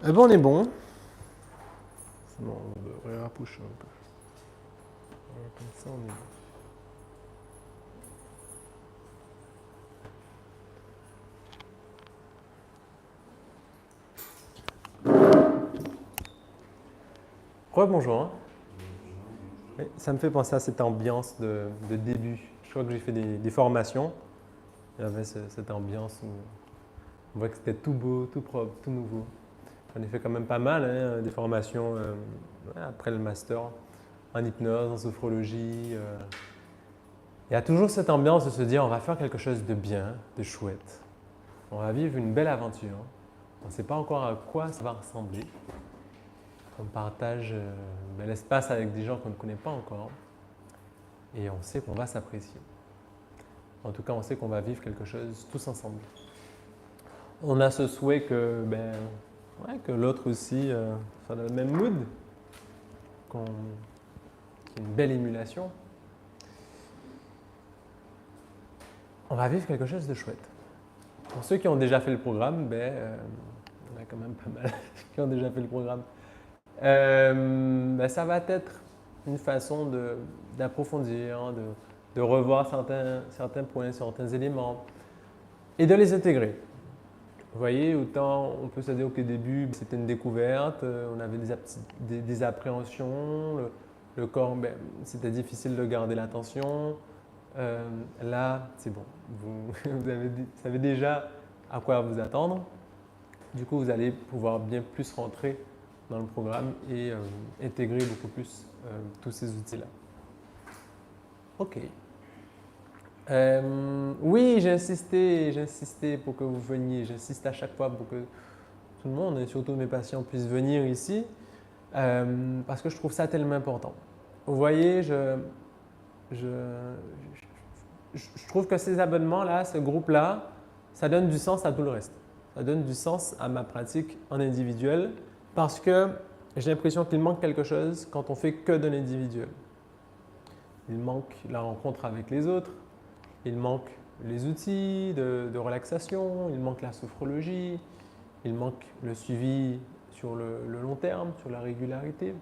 Eh ben, on est bon. Sinon, on devrait rapprocher un peu. Voilà, comme ça, on est bon. Rebonjour. Hein. Ça me fait penser à cette ambiance de début. Je crois que j'ai fait des formations. Il y avait cette ambiance où on voit que c'était tout beau, tout propre, tout nouveau. J'en ai fait quand même pas mal, hein, des formations après le master en hypnose, en sophrologie. Il y a toujours cette ambiance de se dire on va faire quelque chose de bien, de chouette. On va vivre une belle aventure. On ne sait pas encore à quoi ça va ressembler. On partage l'espace avec des gens qu'on ne connaît pas encore. Et on sait qu'on va s'apprécier. En tout cas, on sait qu'on va vivre quelque chose tous ensemble. On a ce souhait que, que l'autre aussi soit dans le même mood, qu'il y ait une belle émulation. On va vivre quelque chose de chouette. Pour ceux qui ont déjà fait le programme, on a quand même pas mal qui ont déjà fait le programme. Ça va être une façon d'approfondir, de revoir certains points, certains éléments et de les intégrer. Vous voyez, autant on peut se dire qu'au début, c'était une découverte, on avait des appréhensions, le corps, c'était difficile de garder l'attention. Là, c'est bon, vous savez déjà à quoi vous attendre. Du coup, vous allez pouvoir bien plus rentrer dans le programme et intégrer beaucoup plus tous ces outils-là. OK. Oui, j'ai insisté pour que vous veniez. J'insiste à chaque fois pour que tout le monde, et surtout mes patients, puissent venir ici parce que je trouve ça tellement important. Vous voyez, je trouve que ces abonnements-là, ce groupe-là, ça donne du sens à tout le reste. Ça donne du sens à ma pratique en individuel parce que j'ai l'impression qu'il manque quelque chose quand on fait que de l'individuel. Il manque la rencontre avec les autres, il manque les outils de relaxation, il manque la sophrologie, il manque le suivi sur le long terme, sur la régularité.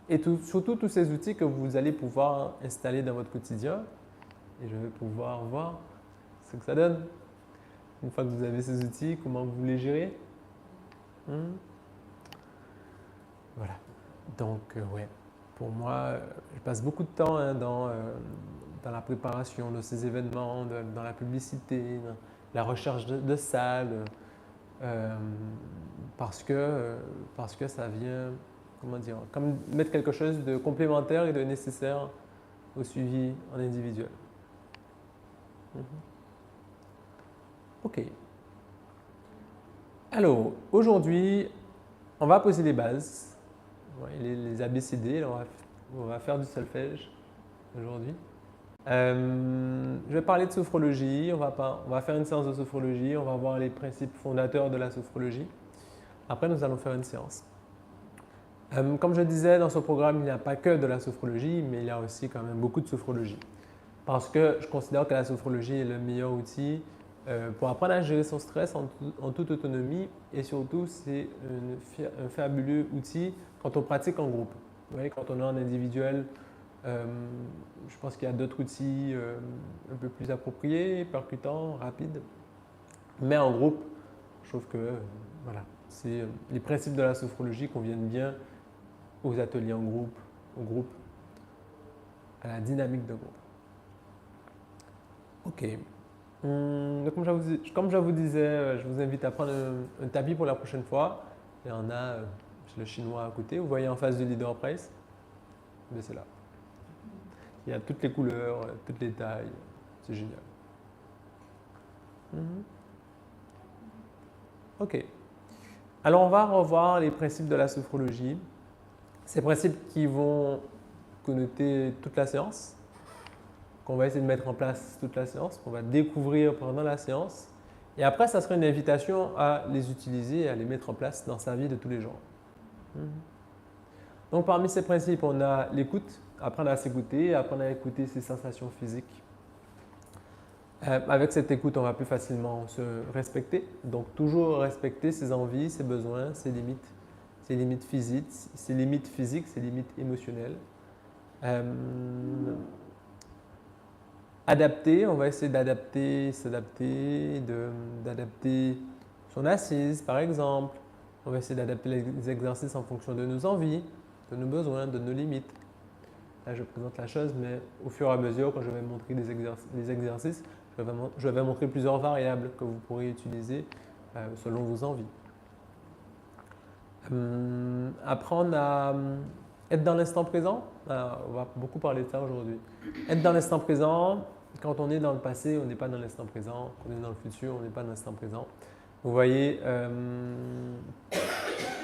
Et surtout tous ces outils que vous allez pouvoir installer dans votre quotidien. Et je vais pouvoir voir ce que ça donne. Une fois que vous avez ces outils, comment vous les gérez. Voilà. Donc, ouais. Pour moi, je passe beaucoup de temps dans la préparation de ces événements, dans la publicité, dans la recherche de salles, parce que ça vient, comment dire, comme mettre quelque chose de complémentaire et de nécessaire au suivi en individuel. OK. Alors, aujourd'hui, on va poser les bases, les ABCD, on va faire du solfège aujourd'hui. Je vais parler de sophrologie, on va faire une séance de sophrologie, on va voir les principes fondateurs de la sophrologie. Après, nous allons faire une séance. Comme je disais, dans ce programme, il n'y a pas que de la sophrologie, mais il y a aussi quand même beaucoup de sophrologie. Parce que je considère que la sophrologie est le meilleur outil pour apprendre à gérer son stress en toute autonomie et surtout, c'est un fabuleux outil quand on pratique en groupe. Vous voyez, quand on est en individuel, je pense qu'il y a d'autres outils un peu plus appropriés, percutants, rapides. Mais en groupe, je trouve que voilà, c'est les principes de la sophrologie conviennent bien aux ateliers en groupe, au groupe, à la dynamique de groupe. OK. Donc, comme je vous disais, je vous invite à prendre un tapis pour la prochaine fois. Il y en a le chinois à côté. Vous voyez en face du leader price. C'est là. Il y a toutes les couleurs, toutes les tailles. C'est génial. OK. Alors, on va revoir les principes de la sophrologie. Ces principes qui vont connoter toute la séance, qu'on va essayer de mettre en place toute la séance, qu'on va découvrir pendant la séance. Et après, ça sera une invitation à les utiliser et à les mettre en place dans sa vie de tous les jours. Donc, parmi ces principes, on a l'écoute, apprendre à s'écouter, apprendre à écouter ses sensations physiques. Avec cette écoute, on va plus facilement se respecter. Donc, toujours respecter ses envies, ses besoins, ses limites physiques, ses limites émotionnelles. Adapter, on va essayer d'adapter, d'adapter son assise, par exemple. On va essayer d'adapter les exercices en fonction de nos envies, de nos besoins, de nos limites. Là, je présente la chose, mais au fur et à mesure, quand je vais montrer les exercices, je vais montrer plusieurs variables que vous pourrez utiliser selon vos envies. Apprendre à être dans l'instant présent. Alors, on va beaucoup parler de ça aujourd'hui. Être dans l'instant présent, quand on est dans le passé, on n'est pas dans l'instant présent. Quand on est dans le futur, on n'est pas dans l'instant présent. Vous voyez,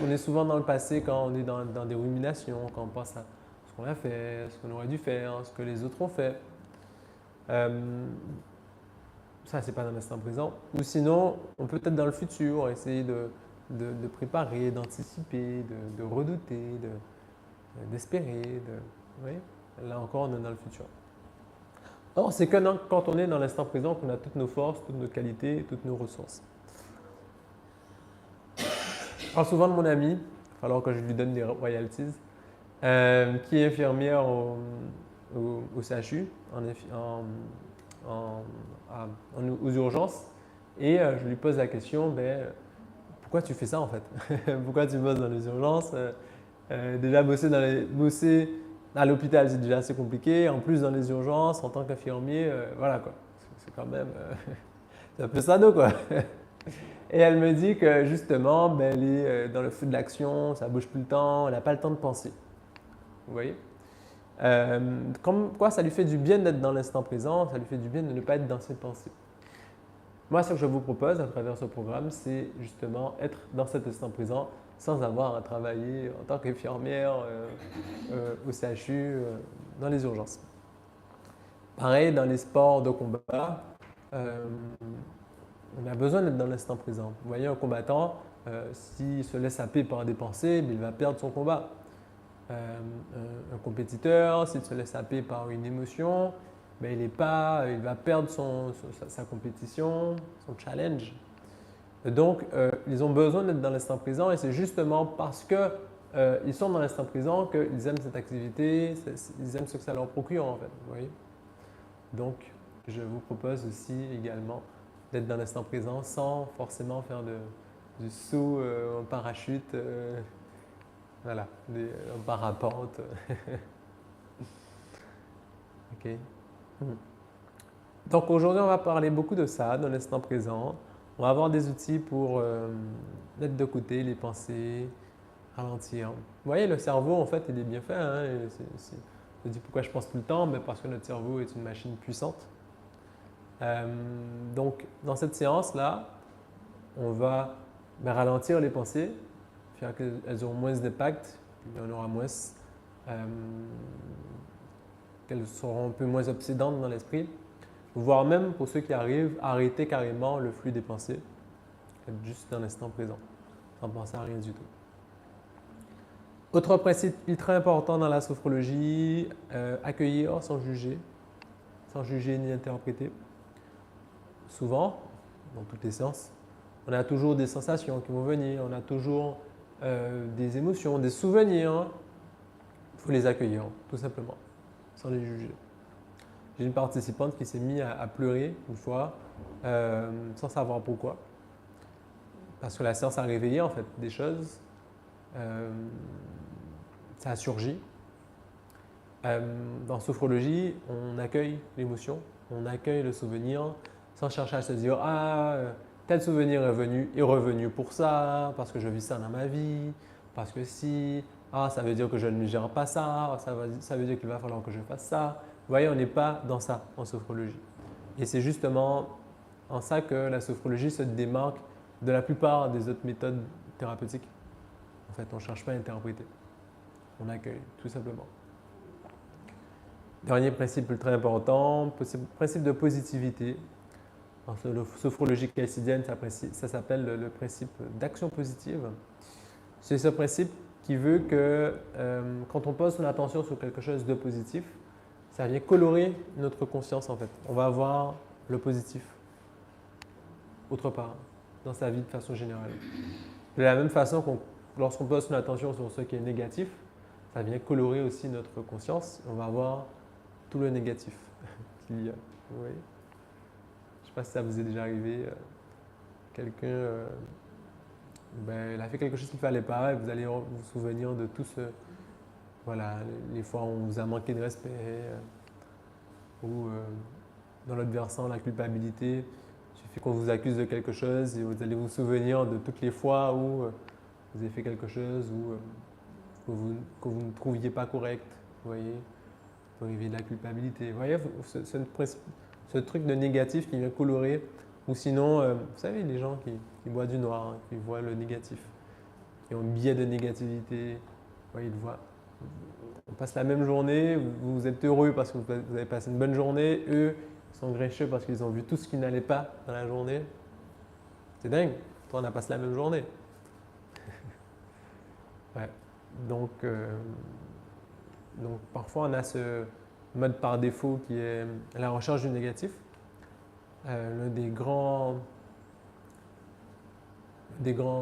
on est souvent dans le passé quand on est dans des ruminations, quand on pense à ce qu'on a fait, ce qu'on aurait dû faire, ce que les autres ont fait. Ça, c'est pas dans l'instant présent. Ou sinon, on peut être dans le futur, essayer de préparer, d'anticiper, de redouter, d'espérer. Oui, là encore, on est dans le futur. Or, c'est que quand on est dans l'instant présent qu'on a toutes nos forces, toutes nos qualités, toutes nos ressources. Je parle souvent de mon amie, il va falloir que je lui donne des royalties, qui est infirmière au CHU, aux urgences. Et je lui pose la question, pourquoi tu fais ça en fait? Pourquoi tu bosses dans les urgences? Déjà bosser à l'hôpital, c'est déjà assez compliqué. En plus, dans les urgences, en tant qu'infirmier, voilà quoi. C'est quand même c'est un peu sado quoi. Et elle me dit que justement, elle est dans le feu de l'action, ça bouge plus le temps, elle n'a pas le temps de penser. Vous voyez? Comme quoi, ça lui fait du bien d'être dans l'instant présent, ça lui fait du bien de ne pas être dans ses pensées. Moi, ce que je vous propose à travers ce programme, c'est justement être dans cet instant présent sans avoir à travailler en tant qu'infirmière au CHU, dans les urgences. Pareil, dans les sports de combat, on a besoin d'être dans l'instant présent. Vous voyez, un combattant, s'il se laisse happer par des pensées, il va perdre son combat. Un compétiteur, s'il se laisse happer par une émotion, il va perdre sa compétition, son challenge. Donc, ils ont besoin d'être dans l'instant présent et c'est justement parce qu'ils sont dans l'instant présent qu'ils aiment cette activité, ils aiment ce que ça leur procure en fait. Vous voyez? Donc, je vous propose aussi également d'être dans l'instant présent sans forcément faire du saut en parachute, voilà, en parapente. Ok. Donc aujourd'hui, on va parler beaucoup de ça, dans l'instant présent. On va avoir des outils pour mettre de côté les pensées, ralentir. Vous voyez, le cerveau, en fait, il est bien fait. Hein, je dis pourquoi je pense tout le temps, mais parce que notre cerveau est une machine puissante. Donc, dans cette séance-là, on va ralentir les pensées, faire qu'elles auront moins d'impact, il y en aura moins, qu'elles seront un peu moins obsédantes dans l'esprit, voire même pour ceux qui arrivent, arrêter carrément le flux des pensées, être juste dans l'instant présent, sans penser à rien du tout. Autre principe ultra important dans la sophrologie, accueillir sans juger ni interpréter. Souvent, dans toutes les séances, on a toujours des sensations qui vont venir, on a toujours des émotions, des souvenirs. Il faut les accueillir, tout simplement, sans les juger. J'ai une participante qui s'est mise à pleurer une fois, sans savoir pourquoi. Parce que la séance a réveillé en fait des choses. Ça a surgi. Dans sophrologie, on accueille l'émotion, on accueille le souvenir, sans chercher à se dire « Ah, tel souvenir est revenu pour ça, parce que je vis ça dans ma vie, parce que si, ça veut dire que je ne gère pas ça, ça veut dire qu'il va falloir que je fasse ça. » Vous voyez, on n'est pas dans ça en sophrologie. Et c'est justement en ça que la sophrologie se démarque de la plupart des autres méthodes thérapeutiques. En fait, on ne cherche pas à interpréter. On accueille, tout simplement. Dernier principe ultra important, principe de positivité. En sophrologie calcidienne, ça s'appelle le principe d'action positive. C'est ce principe qui veut que quand on pose son attention sur quelque chose de positif, ça vient colorer notre conscience en fait. On va avoir le positif autre part, dans sa vie de façon générale. De la même façon lorsqu'on pose son attention sur ce qui est négatif, ça vient colorer aussi notre conscience. On va voir tout le négatif qu'il y a. Vous voyez? Je ne sais pas si ça vous est déjà arrivé. Quelqu'un, il a fait quelque chose qu'il ne fallait pas et vous allez vous souvenir de tout ce… Voilà, les fois où on vous a manqué de respect ou dans l'autre versant, la culpabilité. Il suffit qu'on vous accuse de quelque chose et vous allez vous souvenir de toutes les fois où vous avez fait quelque chose ou que vous ne trouviez pas correct. Vous voyez, vous arrivez de la culpabilité. Vous voyez, ce truc de négatif qui vient colorer. Ou sinon, vous savez, les gens qui voient du noir, hein, qui voient le négatif, qui ont un biais de négativité. Vous voyez, ils le voient. On passe la même journée, vous êtes heureux parce que vous avez passé une bonne journée. Eux, ils sont grincheux parce qu'ils ont vu tout ce qui n'allait pas dans la journée. C'est dingue. Toi, on a passé la même journée. Ouais. Donc, parfois, on a ce mode par défaut qui est la recherche du négatif. L'un des grands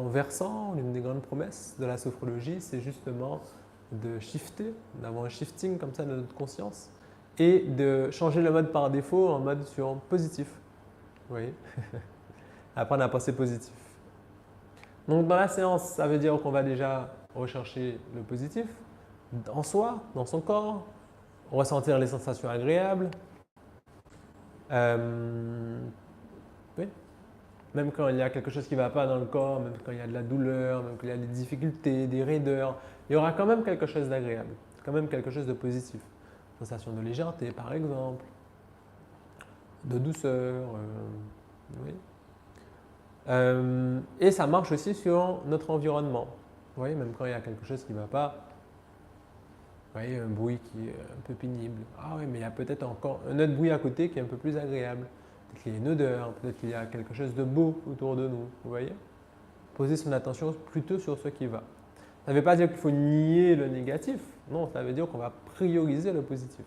versants, l'une des grandes promesses de la sophrologie, c'est justement de shifter, d'avoir un shifting comme ça de notre conscience et de changer le mode par défaut en mode sur positif. Vous voyez? Apprendre à penser positif. Donc dans la séance, ça veut dire qu'on va déjà rechercher le positif en soi, dans son corps, ressentir les sensations agréables. Oui. Même quand il y a quelque chose qui ne va pas dans le corps, même quand il y a de la douleur, même quand il y a des difficultés, des raideurs, il y aura quand même quelque chose d'agréable, quand même quelque chose de positif. Sensation de légèreté, par exemple, de douceur. Oui. Et ça marche aussi sur notre environnement. Vous voyez, même quand il y a quelque chose qui ne va pas, vous voyez, un bruit qui est un peu pénible. Ah oui, mais il y a peut-être encore un autre bruit à côté qui est un peu plus agréable. Peut-être qu'il y a une odeur, peut-être qu'il y a quelque chose de beau autour de nous. Vous voyez? Poser son attention plutôt sur ce qui va. Ça ne veut pas dire qu'il faut nier le négatif. Non, ça veut dire qu'on va prioriser le positif.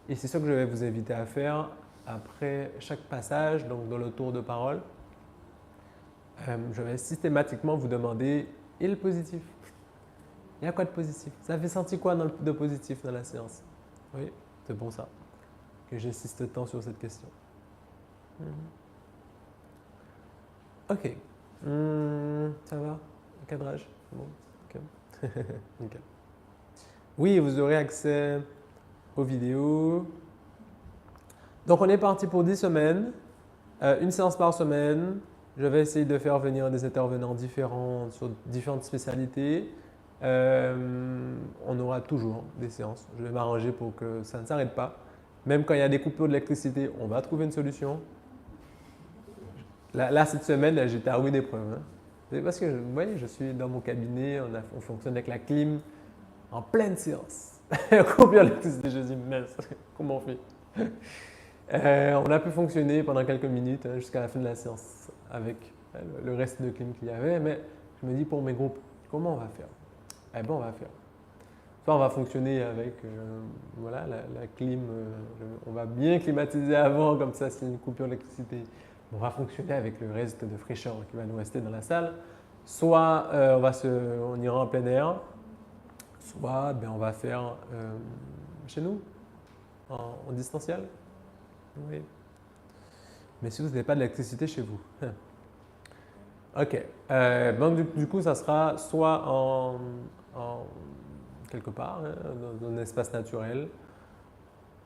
Et c'est ça que je vais vous inviter à faire après chaque passage, donc dans le tour de parole. Je vais systématiquement vous demander « et le positif ?» Il y a quoi de positif? Ça fait sentir quoi de positif dans la séance? Oui, c'est pour ça que j'insiste tant sur cette question. Ok. Ça va? Le cadrage? Bon. Ok. Nickel. Oui, vous aurez accès aux vidéos. Donc, on est parti pour 10 semaines. Une séance par semaine. Je vais essayer de faire venir des intervenants différents sur différentes spécialités. On aura toujours des séances. Je vais m'arranger pour que ça ne s'arrête pas. Même quand il y a des coupures d'électricité, on va trouver une solution. Là cette semaine, j'étais à rude épreuve. Hein. C'est parce que, vous voyez, je suis dans mon cabinet, on fonctionne avec la clim en pleine séance. Coupure d'électricité, je dis, mince, comment on fait? On a pu fonctionner pendant quelques minutes hein, jusqu'à la fin de la séance avec le reste de clim qu'il y avait. Mais je me dis, pour mes groupes, comment on va faire? Eh bien, on va faire. Soit on va fonctionner avec voilà, la clim, on va bien climatiser avant, comme ça, s'il y a une coupure d'électricité, on va fonctionner avec le reste de fraîcheur qui va nous rester dans la salle. Soit on ira en plein air, soit on va faire chez nous, en distanciel. Oui. Mais si vous n'avez pas d'électricité chez vous. Ok. Donc, du coup, ça sera soit quelque part, hein, dans un espace naturel,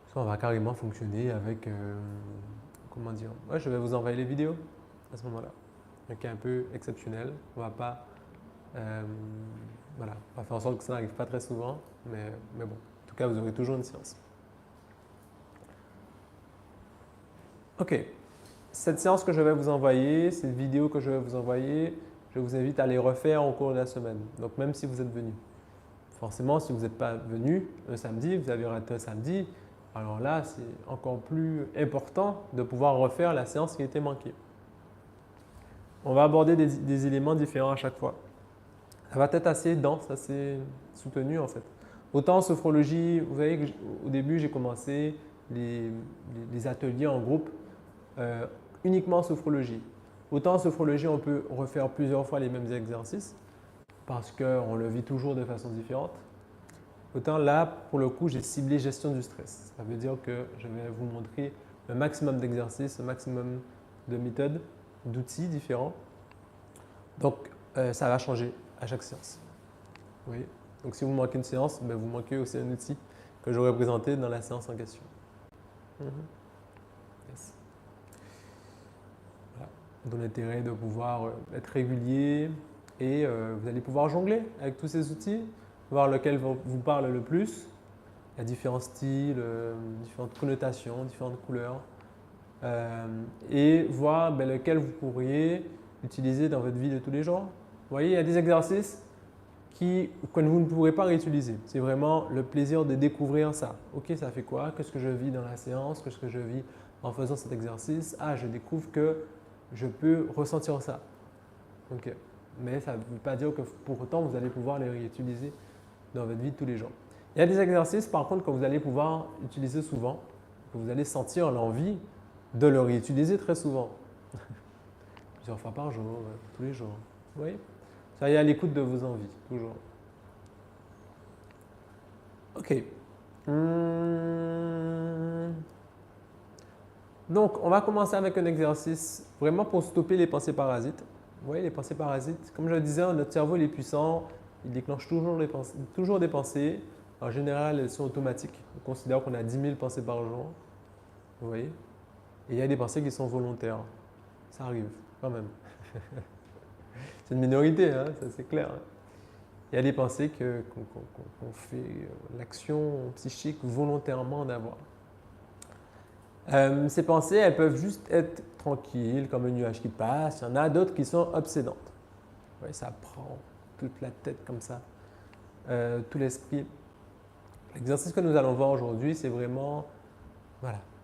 soit on va carrément fonctionner avec, comment dire, ouais, je vais vous envoyer les vidéos à ce moment-là. Donc, un peu exceptionnel. On va pas, voilà, on va faire en sorte que ça n'arrive pas très souvent, mais bon, en tout cas, vous aurez toujours une séance. Ok. Cette séance que je vais vous envoyer, cette vidéo que je vais vous envoyer, je vous invite à les refaire au cours de la semaine. Donc, même si vous êtes venu. Forcément, si vous n'êtes pas venu un samedi, vous avez raté un samedi, alors là, c'est encore plus important de pouvoir refaire la séance qui a été manquée. On va aborder des éléments différents à chaque fois. Ça va être assez dense, assez soutenu en fait. Autant en sophrologie, vous voyez qu'au début, j'ai commencé les ateliers en groupe uniquement en sophrologie. Autant en sophrologie, on peut refaire plusieurs fois les mêmes exercices parce qu'on le vit toujours de façon différente. Autant là, pour le coup, j'ai ciblé gestion du stress. Ça veut dire que je vais vous montrer le maximum d'exercices, le maximum de méthodes, d'outils différents. Donc, ça va changer à chaque séance. Oui. Donc, si vous manquez une séance, ben, vous manquez aussi un outil que j'aurais présenté dans la séance en question. Yes. Voilà. D'où l'intérêt de pouvoir être régulier et vous allez pouvoir jongler avec tous ces outils, voir lequel vous parle le plus. Il y a différents styles, différentes connotations, différentes couleurs. Et voir lequel vous pourriez utiliser dans votre vie de tous les jours. Vous voyez, il y a des exercices que vous ne pourrez pas réutiliser. C'est vraiment le plaisir de découvrir ça. Ok, ça fait quoi? Qu'est-ce que je vis dans la séance? Qu'est-ce que je vis en faisant cet exercice? Ah, je découvre que je peux ressentir ça. Ok. Mais ça ne veut pas dire que pour autant vous allez pouvoir les réutiliser dans votre vie de tous les jours. Il y a des exercices par contre que vous allez pouvoir utiliser souvent, que vous allez sentir l'envie de le réutiliser très souvent. Plusieurs fois par jour, tous les jours. Oui. Ça y est, à l'écoute de vos envies, toujours. Ok. Donc, on va commencer avec un exercice vraiment pour stopper les pensées parasites. Vous voyez, les pensées parasites, comme je le disais, notre cerveau il est puissant, il déclenche toujours des pensées. En général, elles sont automatiques. On considère qu'on a 10 000 pensées par jour. Vous voyez? Et il y a des pensées qui sont volontaires. Ça arrive, quand même. C'est une minorité, hein, ça c'est clair. Il y a des pensées qu'on fait l'action psychique volontairement d'avoir. Ces pensées, elles peuvent juste être tranquilles, comme un nuage qui passe. Il y en a d'autres qui sont obsédantes. Vous voyez, ça prend toute la tête comme ça, tout l'esprit. L'exercice que nous allons voir aujourd'hui, c'est vraiment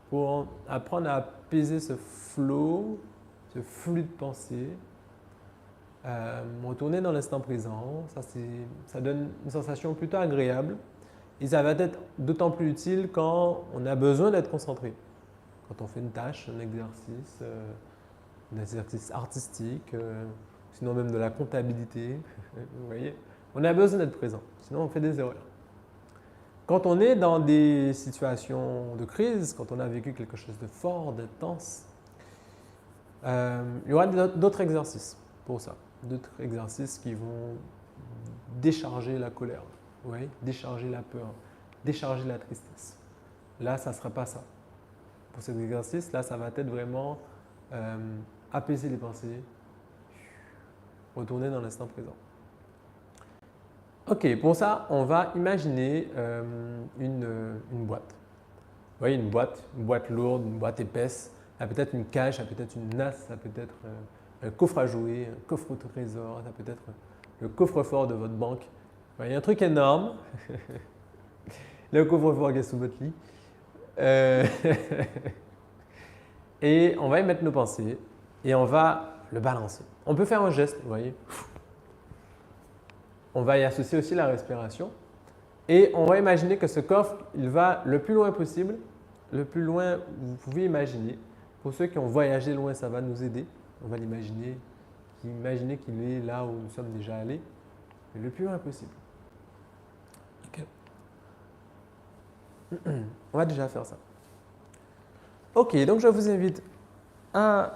pour apprendre à apaiser ce flot, ce flux de pensée. Retourner dans l'instant présent, ça donne une sensation plutôt agréable et ça va être d'autant plus utile quand on a besoin d'être concentré. Quand on fait une tâche, un exercice artistique, sinon même de la comptabilité, vous voyez, on a besoin d'être présent, sinon on fait des erreurs. Quand on est dans des situations de crise, quand on a vécu quelque chose de fort, d'intense, il y aura d'autres exercices pour ça. D'autres exercices qui vont décharger la colère, ouais, décharger la peur, décharger la tristesse. Là, ça ne sera pas ça. Pour cet exercice, là, ça va être vraiment apaiser les pensées, retourner dans l'instant présent. Ok, pour ça, on va imaginer une boîte. Vous voyez, une boîte lourde, une boîte épaisse. Ça peut être une cage, ça peut être une nasse, ça peut être un coffre à jouer, un coffre au trésor, ça peut être le coffre-fort de votre banque. Vous voyez, un truc énorme. Le coffre-fort qui est sous votre lit. Et on va y mettre nos pensées et on va le balancer. On peut faire un geste, vous voyez. On va y associer aussi la respiration. Et on va imaginer que ce coffre, il va le plus loin possible, le plus loin vous pouvez imaginer. Pour ceux qui ont voyagé loin, ça va nous aider. On va l'imaginer, imaginer qu'il est là où nous sommes déjà allés, mais le plus loin possible. Okay. On va déjà faire ça. Ok, donc je vous invite à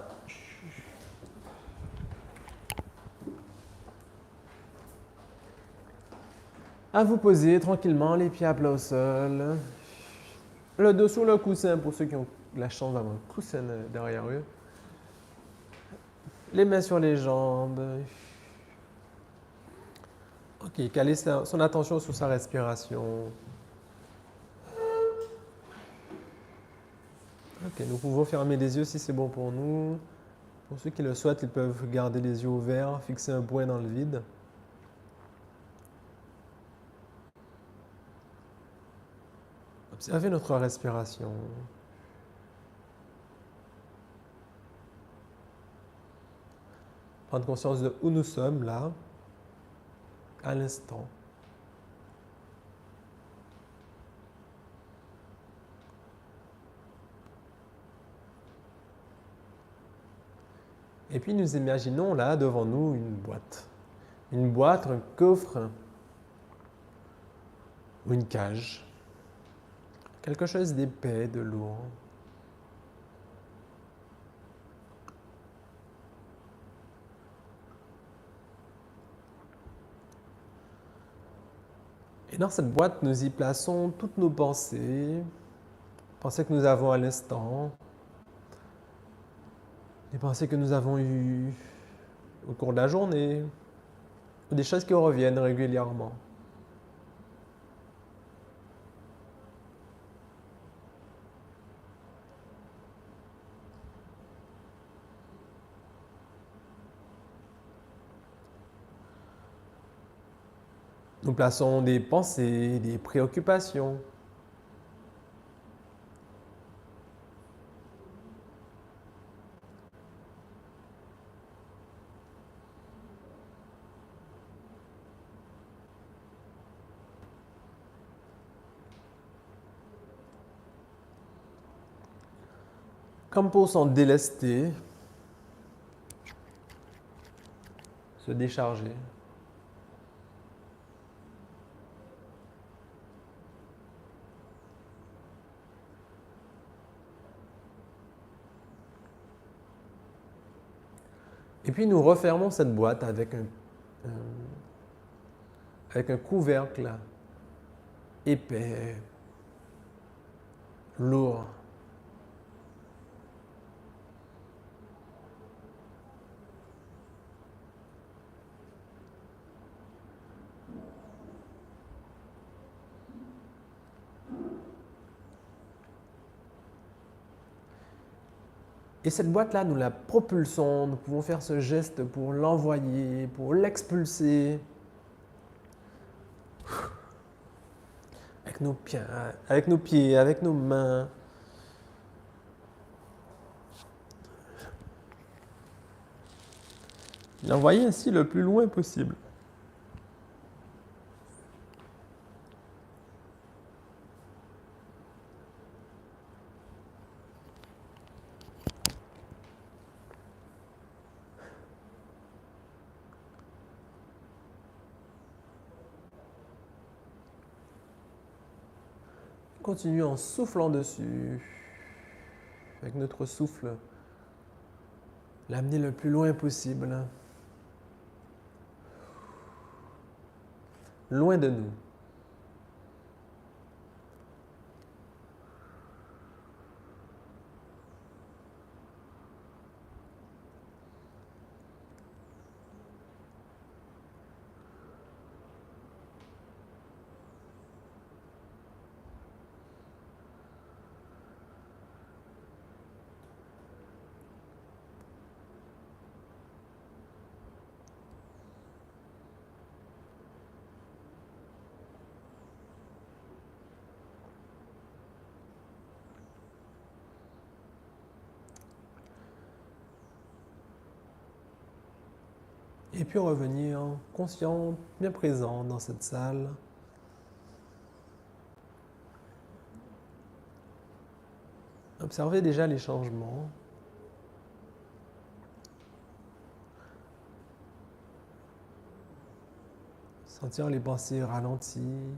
vous poser tranquillement, les pieds à plat au sol, le dos sur le coussin pour ceux qui ont la chance d'avoir un coussin derrière eux, les mains sur les jambes. Ok, caler son attention sur sa respiration. Ok, nous pouvons fermer les yeux si c'est bon pour nous. Pour ceux qui le souhaitent, ils peuvent garder les yeux ouverts, fixer un point dans le vide. Observez notre respiration. Prendre conscience de où nous sommes là, à l'instant. Et puis nous imaginons là devant nous une boîte. Une boîte, un coffre ou une cage. Quelque chose d'épais, de lourd. Et dans cette boîte, nous y plaçons toutes nos pensées, pensées que nous avons à l'instant, les pensées que nous avons eues au cours de la journée, ou des choses qui reviennent régulièrement. Nous plaçons des pensées, des préoccupations. Comme pour s'en délester, se décharger. Et puis nous refermons cette boîte avec un couvercle épais, lourd. Et cette boîte-là, nous la propulsons, nous pouvons faire ce geste pour l'envoyer, pour l'expulser. Avec nos pieds, avec nos mains. L'envoyer ainsi le plus loin possible. Continue en soufflant dessus, avec notre souffle, l'amener le plus loin possible, loin de nous. Et puis revenir conscient, bien présent dans cette salle. Observez déjà les changements. Sentir les pensées ralenties,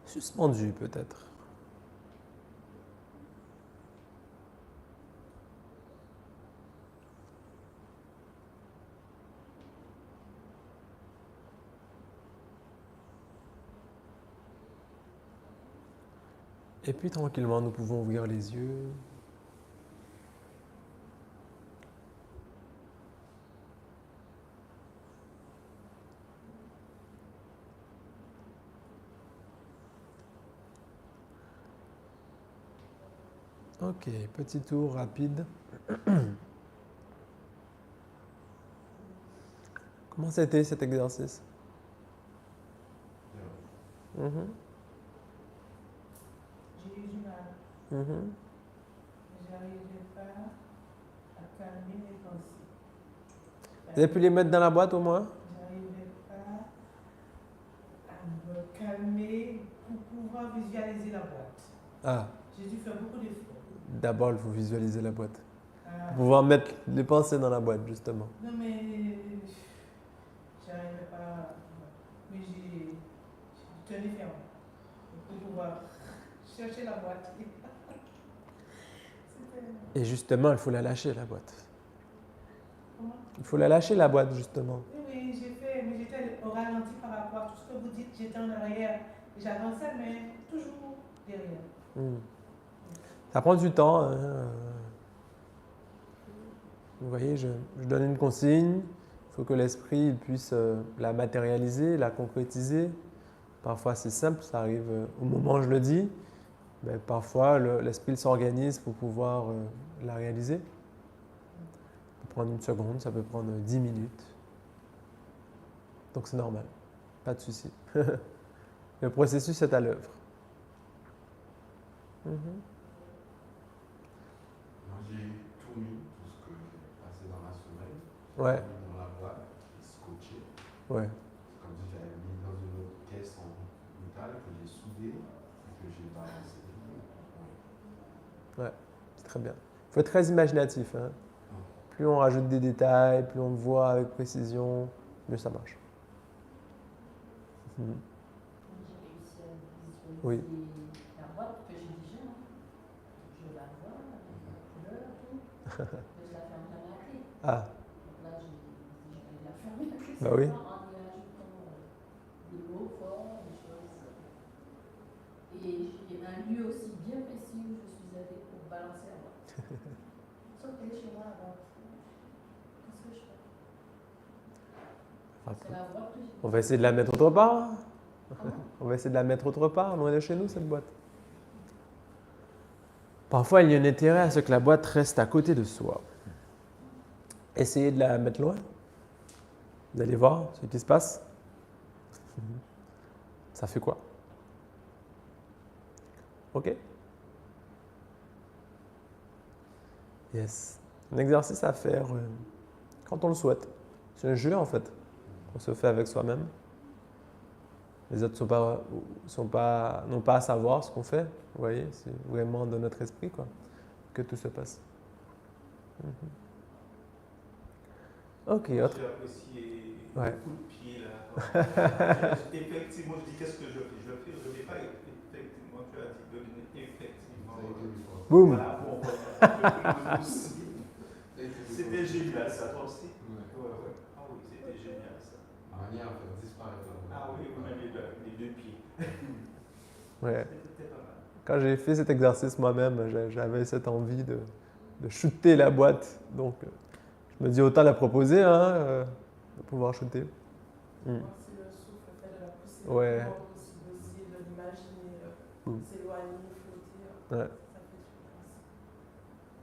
suspendues peut-être. Et puis tranquillement, nous pouvons ouvrir les yeux. Ok, petit tour rapide. Comment c'était cet exercice? Mhm, J'ai eu du mal. mhm. J'arrivais pas à calmer mes pensées. Vous avez pu les mettre dans la boîte au moins? J'arrivais pas à me calmer pour pouvoir visualiser la boîte. Ah, J'ai dû faire beaucoup d'efforts. d'abord il faut visualiser la boîte. Ah, Pour pouvoir mettre les pensées dans la boîte, justement. Non, mais j'arrivais pas. Mais j'ai tenu ferme pour pouvoir chercher la boîte. Et justement, il faut la lâcher, la boîte. Comment? Il faut la lâcher, la boîte, justement. Oui, j'ai fait, mais j'étais au ralenti par rapport à tout ce que vous dites. J'étais en arrière. J'avançais, mais toujours derrière. Ça prend du temps. Hein. Vous voyez, je donne une consigne. Il faut que l'esprit puisse la matérialiser, la concrétiser. Parfois, c'est simple, ça arrive au moment où je le dis. Mais parfois, l'esprit s'organise pour pouvoir la réaliser. Ça peut prendre 1 seconde, ça peut prendre 10 minutes. Donc, c'est normal. Pas de souci. Le processus est à l'œuvre. Moi, j'ai tout mis, tout ce que j'ai passé dans la semaine. Ouais. Dans la boîte, scotché. Ouais. Comme si j'avais mis dans une autre caisse en métal que j'ai soudé et que j'ai balancé. Ouais, c'est très bien. Il faut être très imaginatif. Hein. Plus on rajoute des détails, plus on voit avec précision, mieux ça marche. J'ai réussi à visualiser Oui. la boîte que j'ai déjà. Je la vois, la couleur, tout. Mais je la ferme jamais à clé. Ah, Donc là, je vais la fermer à clé. bah oui. En y ajoutant des mots forts, des choses. Et il y a un lieu aussi bien précis où je suis allée pour balancer la boîte. Sauf qu'elle est chez moi la boîte. Qu'est-ce que je fais? C'est la boîte que j'ai. On va essayer de la mettre autre part. Comment? On va essayer de la mettre autre part, loin de chez nous, cette boîte. Parfois, il y a un intérêt à ce que la boîte reste à côté de soi. Essayez de la mettre loin. Vous allez voir ce qui se passe. Ça fait quoi? OK? Yes. Un exercice à faire quand on le souhaite. C'est un jeu, en fait, qu'on se fait avec soi-même. Les autres n'ont pas à savoir ce qu'on fait. Vous voyez, c'est vraiment dans notre esprit quoi, que tout se passe. Ok, autre. J'ai apprécié Ouais. le coup de pied là. Effectivement, je dis qu'est-ce que je fais? Je ne fais pas effectivement, tu as dit deviner effectivement. Boum. Voilà, bon, aussi. C'était génial ça, toi aussi? Ouais. Ah oui, c'était génial ça. Manière à faire disparaître. Ah oui, vous m'avez les deux pieds. Ouais. C'était pas mal. Quand j'ai fait cet exercice moi-même, j'avais cette envie de shooter la boîte. Donc, je me dis autant la proposer, hein, de pouvoir shooter. Moi, c'est le souffle, le fait de la pousser. Ouais. Le plus possible aussi, de l'imaginer, s'éloigner, flotter. Ouais. Ça fait super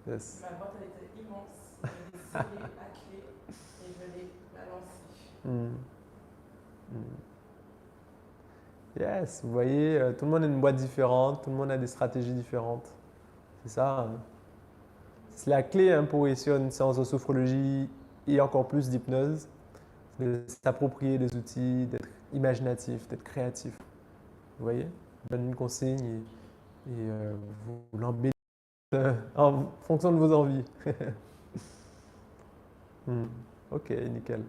plaisir. Yes. Ma boîte, elle était immense. Je l'ai scellée à clé et je l'ai balancée. Yes, vous voyez, tout le monde a une boîte différente, tout le monde a des stratégies différentes. C'est ça. Hein. C'est la clé hein, pour réussir une séance de sophrologie et encore plus d'hypnose. C'est de s'approprier des outils, d'être imaginatif, d'être créatif. Vous voyez, je donne une consigne et vous l'embellissez en fonction de vos envies. Ok, nickel.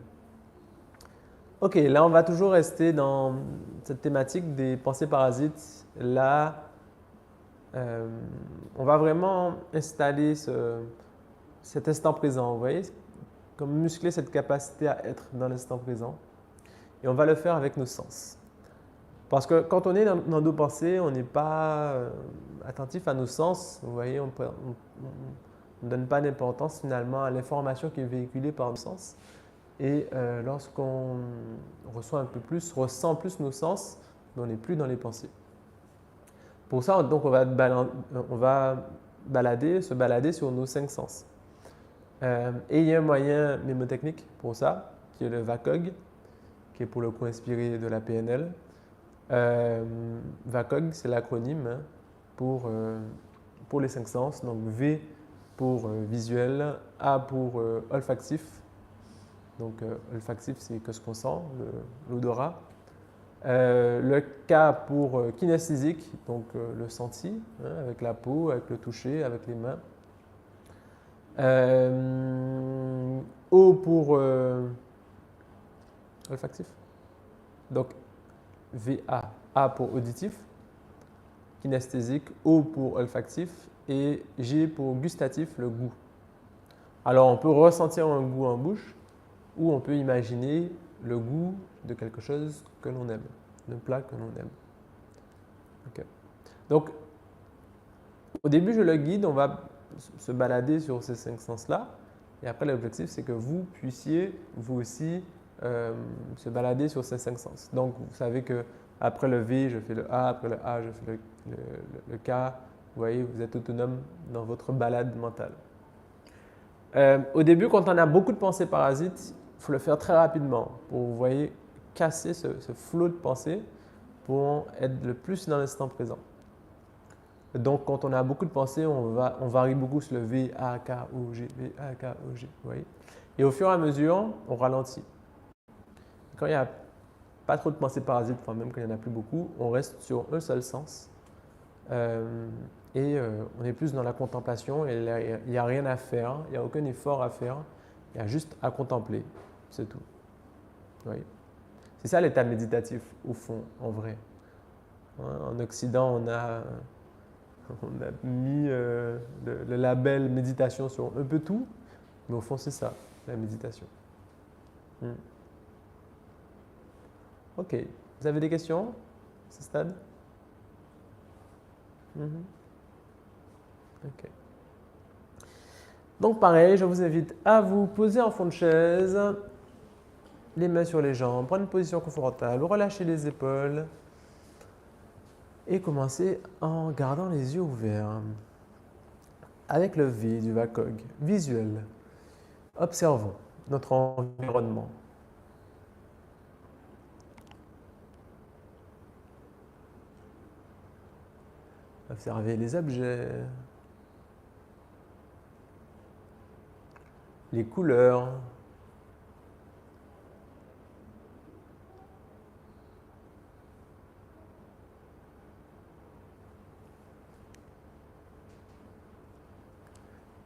Ok, là on va toujours rester dans cette thématique des pensées parasites. Là, on va vraiment installer cet instant présent, vous voyez, comme muscler cette capacité à être dans l'instant présent. Et on va le faire avec nos sens. Parce que quand on est dans nos pensées, on n'est pas attentif à nos sens, vous voyez, on ne donne pas d'importance finalement à l'information qui est véhiculée par nos sens. Et lorsqu'on reçoit un peu plus, ressent plus nos sens, on n'est plus dans les pensées. Pour ça, donc, on va se balader sur nos 5 sens. Et il y a un moyen mémotechnique pour ça, qui est le VACOG, qui est pour le coup inspiré de la PNL. VACOG, c'est l'acronyme hein, pour les 5 sens. Donc V pour visuel, A pour olfactif. Donc olfactif, c'est que ce qu'on sent, l'odorat. Le K pour kinesthésique, donc le senti, hein, avec la peau, avec le toucher, avec les mains. O pour olfactif. Donc VA, A pour auditif, kinesthésique, O pour olfactif et G pour gustatif, le goût. Alors on peut ressentir un goût en bouche ou on peut imaginer le goût de quelque chose que l'on aime, d'un plat que l'on aime. Okay. Donc au début je le guide, on va se balader sur ces 5 sens-là et après l'objectif c'est que vous puissiez vous aussi se balader sur ces 5 sens. Donc vous savez que après le V, je fais le A, après le A, je fais le K. Vous voyez, vous êtes autonome dans votre balade mentale. Au début, quand on a beaucoup de pensées parasites, il faut le faire très rapidement pour, vous voyez, casser ce flot de pensées pour être le plus dans l'instant présent. Donc, quand on a beaucoup de pensées, on varie beaucoup sur le V, A, K, O, G, V, A, K, O, G. Vous voyez? Et au fur et à mesure, on ralentit. Quand il n'y a pas trop de pensées parasites, enfin même quand il n'y en a plus beaucoup, on reste sur un seul sens. On est plus dans la contemplation et il n'y a rien à faire, il n'y a aucun effort à faire, il y a juste à contempler, c'est tout. Oui. C'est ça l'état méditatif au fond, en vrai. En Occident, on a mis le label méditation sur un peu tout, mais au fond c'est ça, la méditation. Ok, vous avez des questions à ce stade? Ok. Donc pareil, je vous invite à vous poser en fond de chaise, les mains sur les jambes, prendre une position confortable, relâcher les épaules et commencer en gardant les yeux ouverts. Avec le V du VACOG, visuel, observons notre environnement. Observez les objets, les couleurs,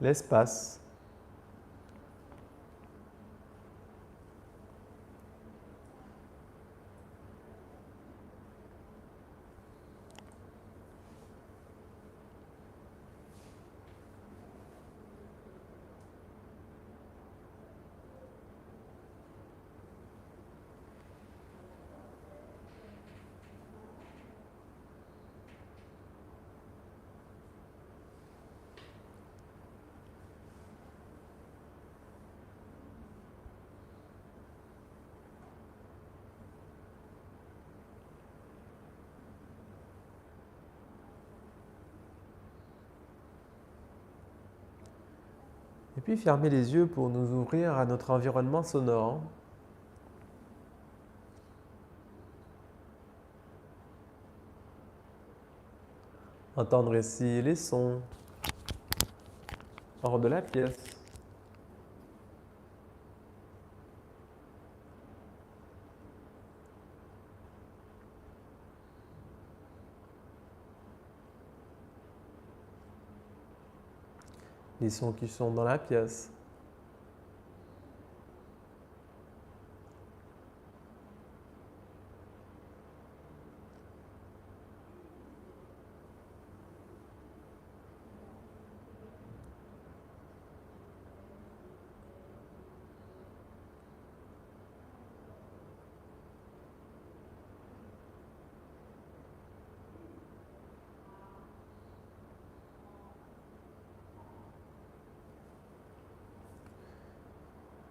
l'espace. Et puis fermez les yeux pour nous ouvrir à notre environnement sonore. Entendre ici les sons hors de la pièce. Les sons qui sont dans la pièce.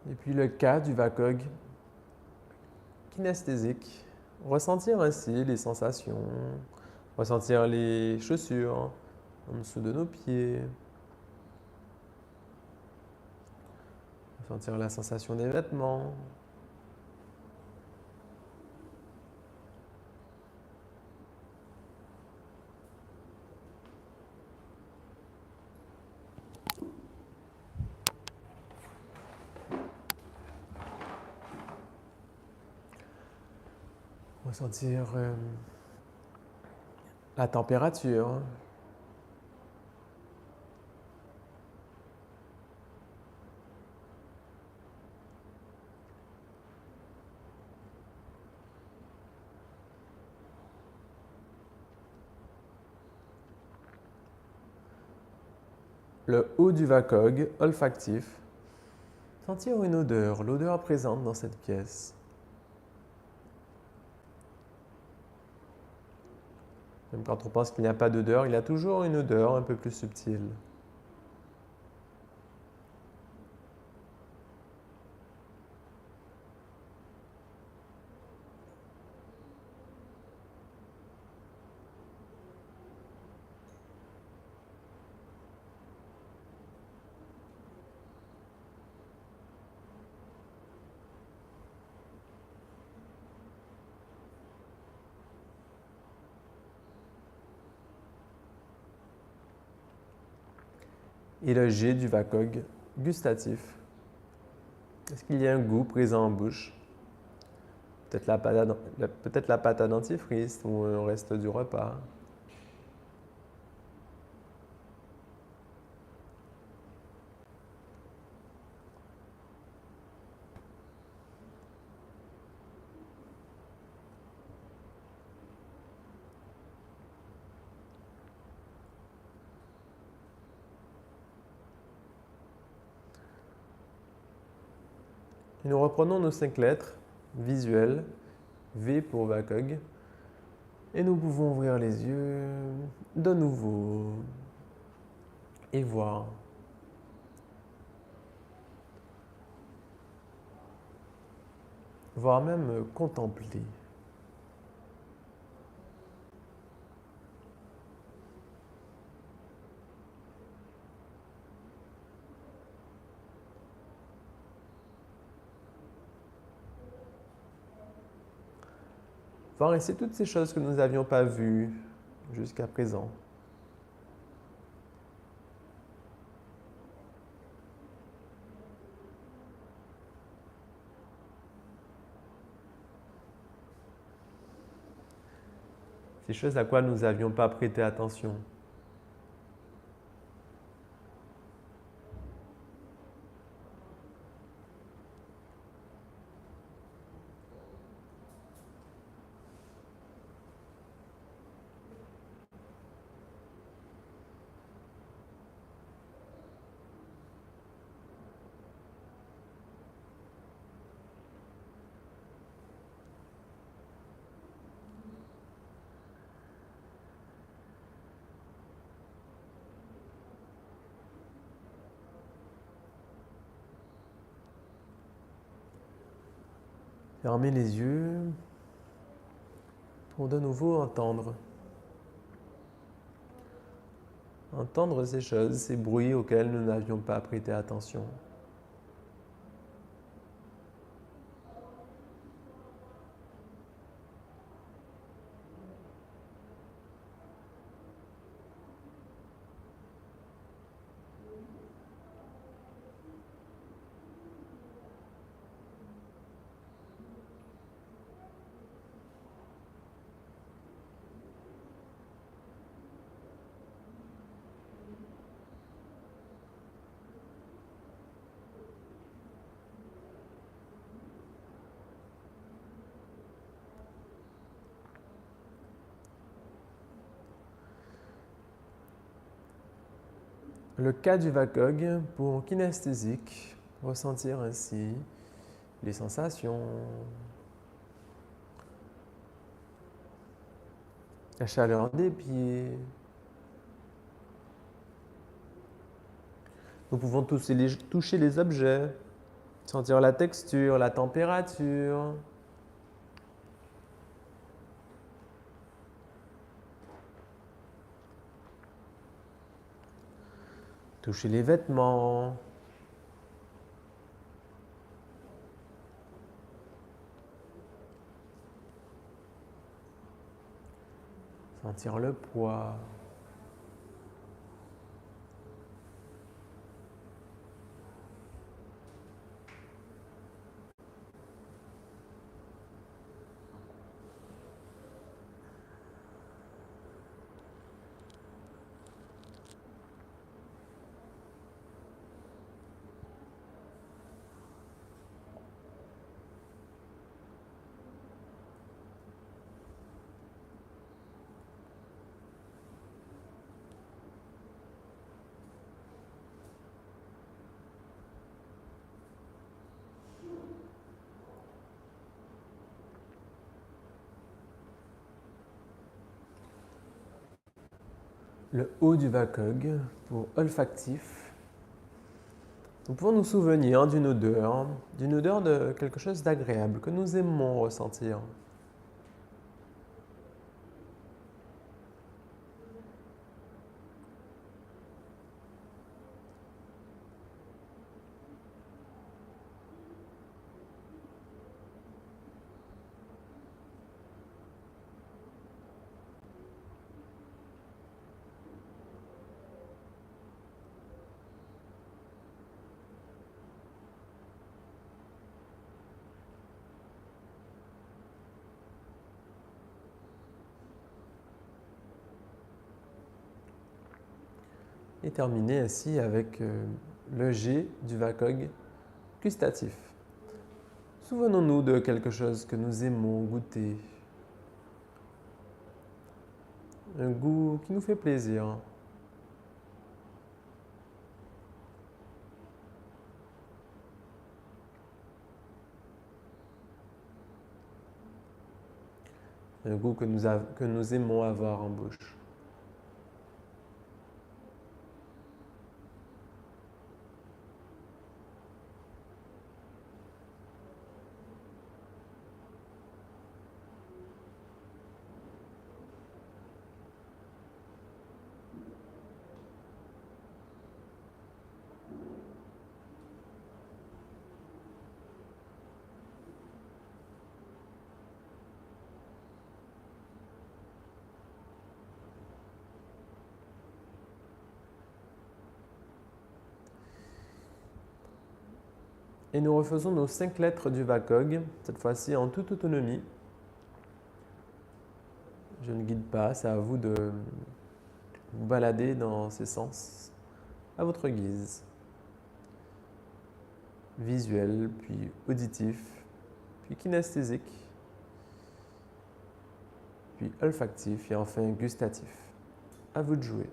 Et puis le K du VACOG, kinesthésique. Ressentir ainsi les sensations, ressentir les chaussures en dessous de nos pieds, ressentir la sensation des vêtements. Ressentir la température. le haut du VACOG olfactif, sentir une odeur, l'odeur présente dans cette pièce. Même quand on pense qu'il n'y a pas d'odeur, il y a toujours une odeur un peu plus subtile. Et le G du VACOG gustatif. Est-ce qu'il y a un goût présent en bouche? Peut-être la pâte à dentifrice ou un reste du repas. Et nous reprenons nos 5 lettres visuelles, V pour VACOG, et nous pouvons ouvrir les yeux de nouveau et voir. Voire même contempler. Voir ici toutes ces choses que nous n'avions pas vues jusqu'à présent. Ces choses à quoi nous n'avions pas prêté attention. Fermez les yeux pour de nouveau entendre. Entendre ces choses, ces bruits auxquels nous n'avions pas prêté attention. Le K du VACOG pour kinesthésique, ressentir ainsi les sensations, la chaleur des pieds. Nous pouvons toucher les objets, sentir la texture, la température. Toucher les vêtements. Sentir le poids. le haut du VACOG pour olfactif. Nous pouvons nous souvenir d'une odeur de quelque chose d'agréable que nous aimons ressentir. Et terminer ainsi avec le G du VACOG gustatif. Souvenons-nous de quelque chose que nous aimons goûter. Un goût qui nous fait plaisir. Un goût que nous aimons avoir en bouche. Et nous refaisons nos 5 lettres du VACOG, cette fois-ci en toute autonomie. Je ne guide pas, c'est à vous de vous balader dans ces sens à votre guise. Visuel, puis auditif, puis kinesthésique, puis olfactif et enfin gustatif. À vous de jouer.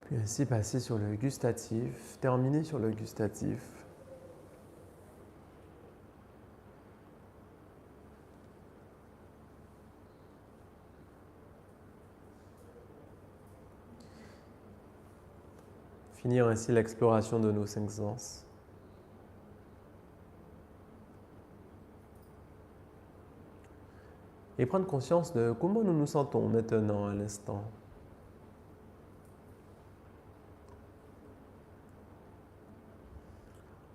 Puis ainsi passer sur le gustatif, terminer sur le gustatif. Finir ainsi l'exploration de nos 5 sens. Et prendre conscience de comment nous nous sentons maintenant à l'instant.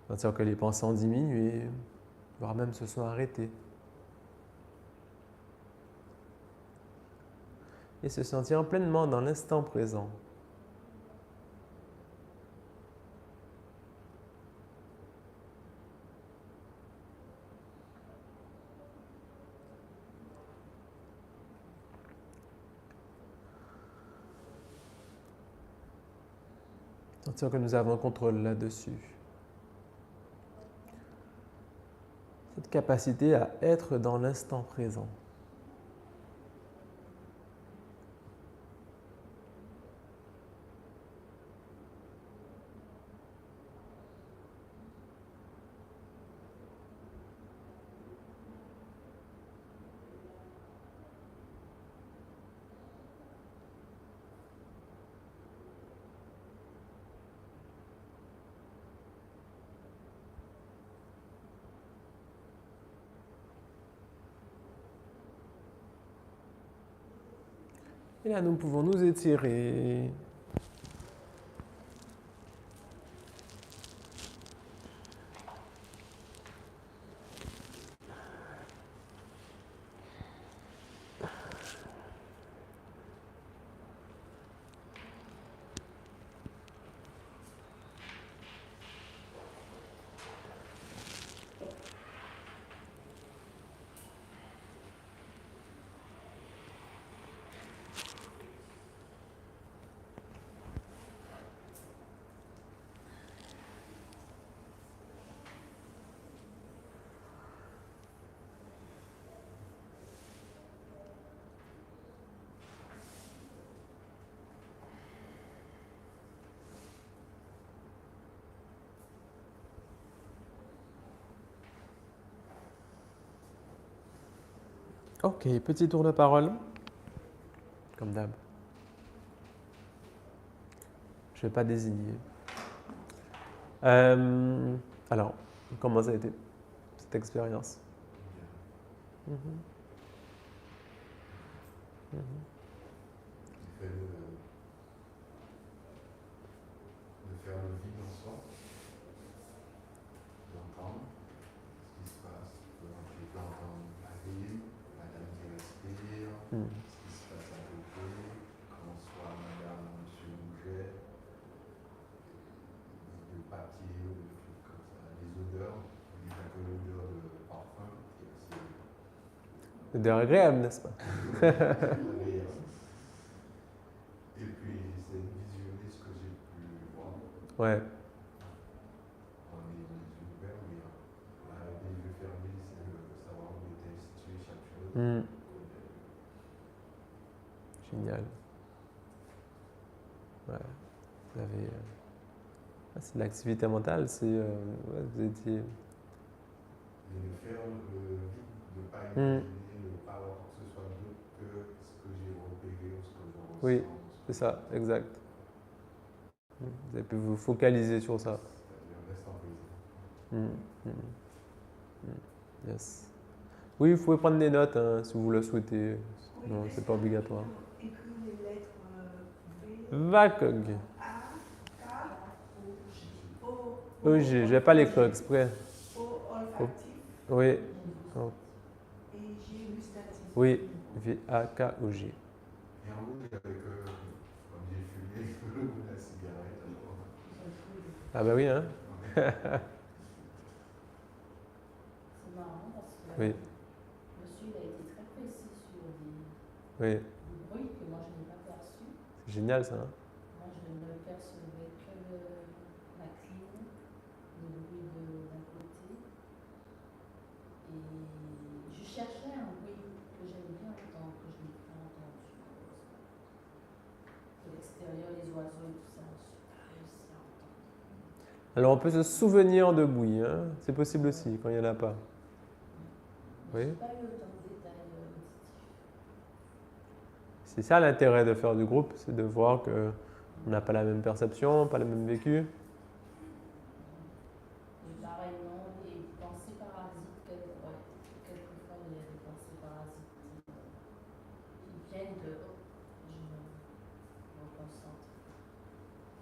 Sentir que les pensées ont diminué, voire même se sont arrêtées. et se sentir pleinement dans l'instant présent. Sentir que nous avons contrôle là-dessus. Cette capacité à être dans l'instant présent. Et là, nous pouvons nous étirer. Ok, petit tour de parole, comme d'hab. Je ne vais pas désigner. Alors, comment ça a été cette expérience? Le fait de faire le vide en soi, d'entendre ce qui se passe. Je peux entendre la ville, madame qui respire, ce qui se passe à côté, comment soit madame, monsieur bougeait, le papier, ou des trucs comme ça, les odeurs, il n'y a pas que l'odeur de parfum, qui est aussi L'odeur agréable, n'est-ce pas? agréable. Et puis, c'est de visionner ce que j'ai pu voir. Ouais. En ayant les yeux ouverts, mais avec les yeux fermés, c'est de savoir où était situé chaque chose. Génial. Ouais. Vous avez. C'est de l'activité mentale, c'est. Ouais, vous étiez. Et de faire le vide, de ne pas imaginer, de ne pas avoir que ce soit d'autre que ce que j'ai repéré ou ce que je ressens. Oui, c'est ça, exact. Vous avez pu vous focaliser sur ça. C'est-à-dire reste en présent. Yes. Oui, vous pouvez prendre des notes hein, si vous le souhaitez. Non, c'est pas obligatoire. Écrire les lettres VACOG. A, K, O, OG, je vais pas l'écrire exprès. O olfactif Oui. Oh. et G gustatif. Oui, VAKOG. Et en haut, il y avait que, comme j'ai fumé, le goût de la cigarette. Ah bah oui, hein? C'est marrant parce que Oui. monsieur il a été très précis sur Oui, des bruits que moi je n'ai pas perçus. c'est génial ça. Hein? Moi je ne percevais que la clim, le bruit d'un côté. Et je cherchais un bruit que j'aime bien entendre, que je n'ai pas entendu. De l'extérieur, les oiseaux et tout ça, je n'ai pas réussi à entendre. Alors on peut se souvenir de bruit, hein? C'est possible aussi quand il n'y en a pas. Oui. Je n'ai pas eu autant de détails auditifs. C'est ça l'intérêt de faire du groupe, c'est de voir qu'on n'a pas la même perception, pas le même vécu. Et pareil, non, les pensées parasites, quelquefois il y a des pensées parasites qui viennent de. Je me reconcentre.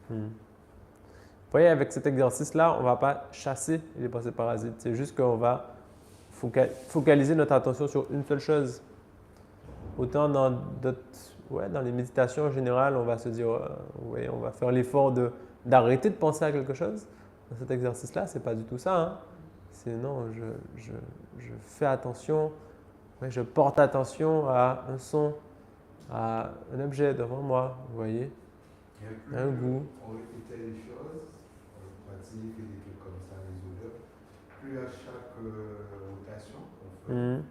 Vous voyez, avec cet exercice-là, on ne va pas chasser les pensées parasites. C'est juste qu'on va focaliser notre attention sur une seule chose. Autant dans d'autres ouais, dans les méditations en général, on va se dire, ouais, on va faire l'effort d'arrêter de penser à quelque chose. Dans cet exercice-là, c'est pas du tout ça. Hein. C'est non, je fais attention, ouais, je porte attention à un son, à un objet devant moi, vous voyez, un goût. On répétait les choses, on pratique et des trucs comme ça, les odeurs. Plus à chaque rotation qu'on fait,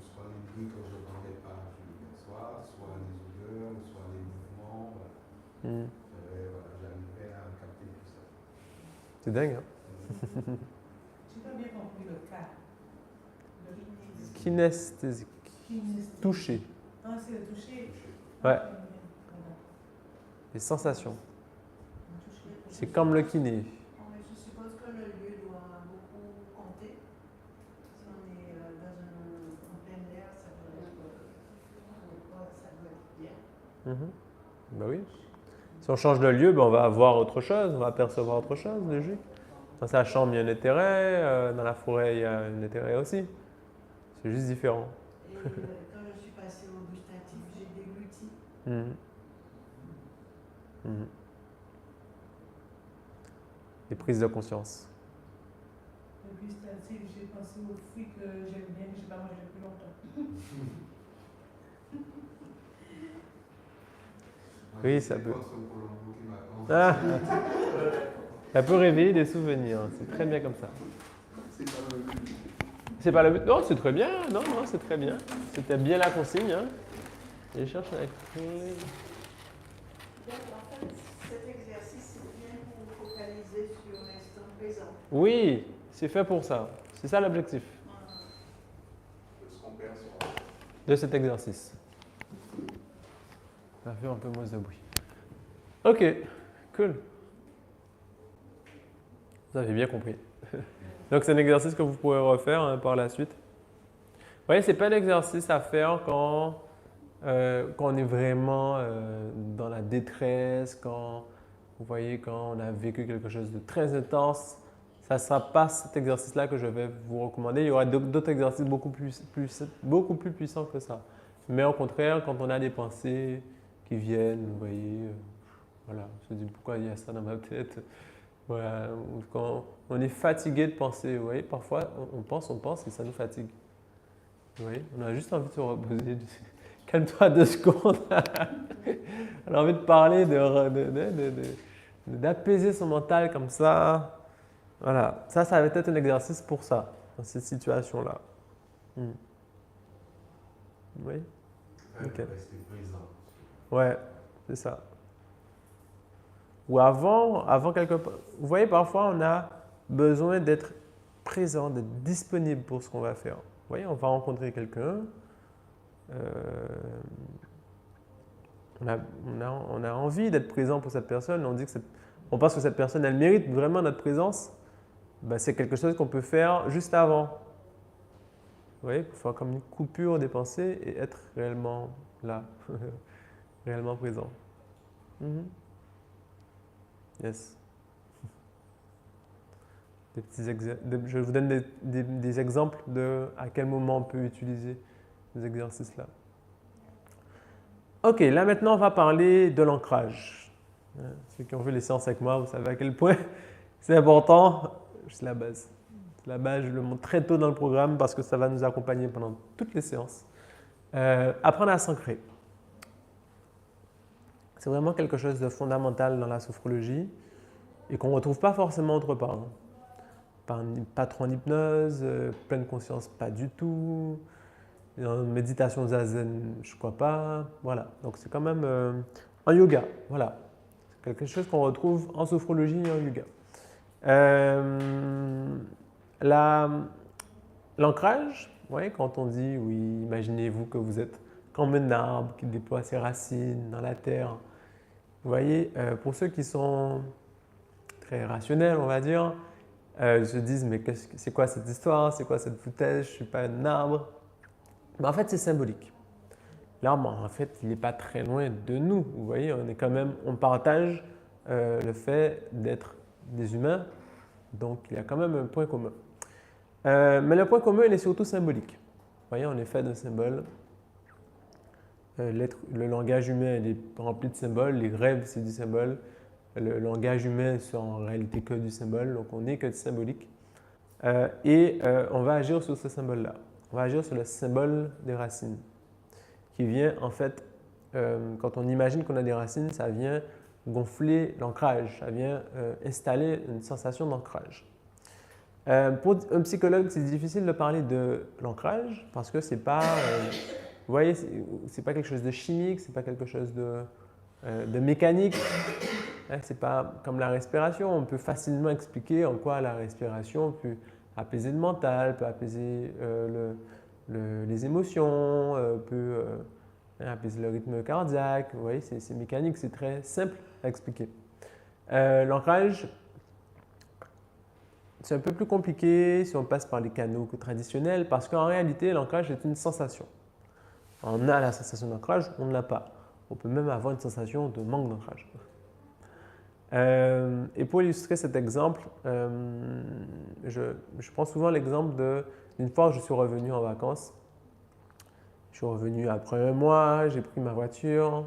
soit les bruits que je n'entendais pas soit les odeurs, soit les mouvements, voilà. J'arrivais à capter tout ça. C'est dingue, hein? J'ai pas bien compris le cas. Kinesthésique. Toucher. Ah, c'est le toucher. Ouais. Les sensations. C'est comme le kiné. Je suppose que le lieu doit beaucoup compter. Si on est en plein air, ça doit être bien. Ben oui. Si on change de lieu, ben on va voir autre chose, on va percevoir autre chose, logique. Dans sa chambre, il y a un intérêt, dans la forêt, il y a un intérêt aussi. C'est juste différent. Et quand je suis passée au gustatif, j'ai dégluti. Des prises de conscience. Le gustatif, j'ai pensé aux fruits que j'aime bien, que je n'ai pas mangé depuis longtemps. Oui, ça peut. Ah, ça peut réveiller des souvenirs. C'est très bien comme ça. C'est pas le but. Non, c'est très bien. Non, c'est très bien. C'était bien la consigne. Hein. Je cherche la clé. En fait, cet exercice, c'est bien pour focaliser sur l'instant présent. Oui, c'est fait pour ça. C'est ça l'objectif de cet exercice. Ça fait un peu moins de bruit. Ok, cool. Vous avez bien compris. Donc c'est un exercice que vous pourrez refaire hein, par la suite. Vous voyez, ce n'est pas un exercice à faire quand on est vraiment dans la détresse, quand on a vécu quelque chose de très intense. Ça ne sera pas cet exercice-là que je vais vous recommander. Il y aura d'autres exercices beaucoup plus puissants que ça. Mais au contraire, quand on a des pensées qui viennent, vous voyez, voilà, on se dit pourquoi il y a ça dans ma tête. Voilà, quand on est fatigué de penser, vous voyez, parfois on pense et ça nous fatigue. Vous voyez, on a juste envie de se reposer. Calme-toi 2 secondes. On a envie de parler, d'apaiser son mental comme ça. Voilà, ça va être un exercice pour ça, dans cette situation-là. Oui. Ok. Rester présent. Ouais, c'est ça. Ou avant quelque part. Vous voyez, parfois, on a besoin d'être présent, d'être disponible pour ce qu'on va faire. Vous voyez, on va rencontrer quelqu'un. On a envie d'être présent pour cette personne. On pense que cette personne, elle mérite vraiment notre présence. Ben, c'est quelque chose qu'on peut faire juste avant. Vous voyez, pour faire comme une coupure des pensées et être réellement là, réellement présent. Yes. Je vous donne des exemples de à quel moment on peut utiliser ces exercices-là. Ok, là maintenant on va parler de l'ancrage. Ceux qui ont vu les séances avec moi, vous savez à quel point c'est important. C'est la base. C'est la base, je le montre très tôt dans le programme parce que ça va nous accompagner pendant toutes les séances. Apprendre à s'ancrer. C'est vraiment quelque chose de fondamental dans la sophrologie et qu'on ne retrouve pas forcément autre part. Pas trop en hypnose, pleine conscience, pas du tout. En méditation zazen, je ne crois pas. Voilà, donc c'est quand même en yoga. Voilà, c'est quelque chose qu'on retrouve en sophrologie et en yoga. L'ancrage, ouais, quand on dit, oui, imaginez-vous que vous êtes comme un arbre qui déploie ses racines dans la terre. Vous voyez, pour ceux qui sont très rationnels, on va dire, se disent, mais c'est quoi cette histoire? C'est quoi cette foutaise? Je ne suis pas un arbre. Mais en fait, c'est symbolique. L'arbre, en fait, il n'est pas très loin de nous. Vous voyez, on partage le fait d'être des humains. Donc, il y a quand même un point commun. Mais le point commun, il est surtout symbolique. Vous voyez, on est fait de symboles. le langage humain il est rempli de symboles, les rêves c'est du symbole, le langage humain c'est en réalité que du symbole, donc on n'est que du symbolique. On va agir sur ce symbole-là. On va agir sur le symbole des racines, qui vient en fait, quand on imagine qu'on a des racines, ça vient gonfler l'ancrage, ça vient installer une sensation d'ancrage. Pour un psychologue, c'est difficile de parler de l'ancrage parce que c'est pas, vous voyez, c'est pas quelque chose de chimique, c'est pas quelque chose de mécanique. Hein, c'est pas comme la respiration. On peut facilement expliquer en quoi la respiration peut apaiser le mental, peut apaiser les émotions, peut apaiser le rythme cardiaque. Vous voyez, c'est mécanique, c'est très simple à expliquer. L'ancrage, c'est un peu plus compliqué si on passe par les canaux traditionnels parce qu'en réalité, l'ancrage est une sensation. On a la sensation d'ancrage, on ne l'a pas. On peut même avoir une sensation de manque d'ancrage. Et pour illustrer cet exemple, je prends souvent l'exemple d'une fois où je suis revenu en vacances. Je suis revenu après un mois, j'ai pris ma voiture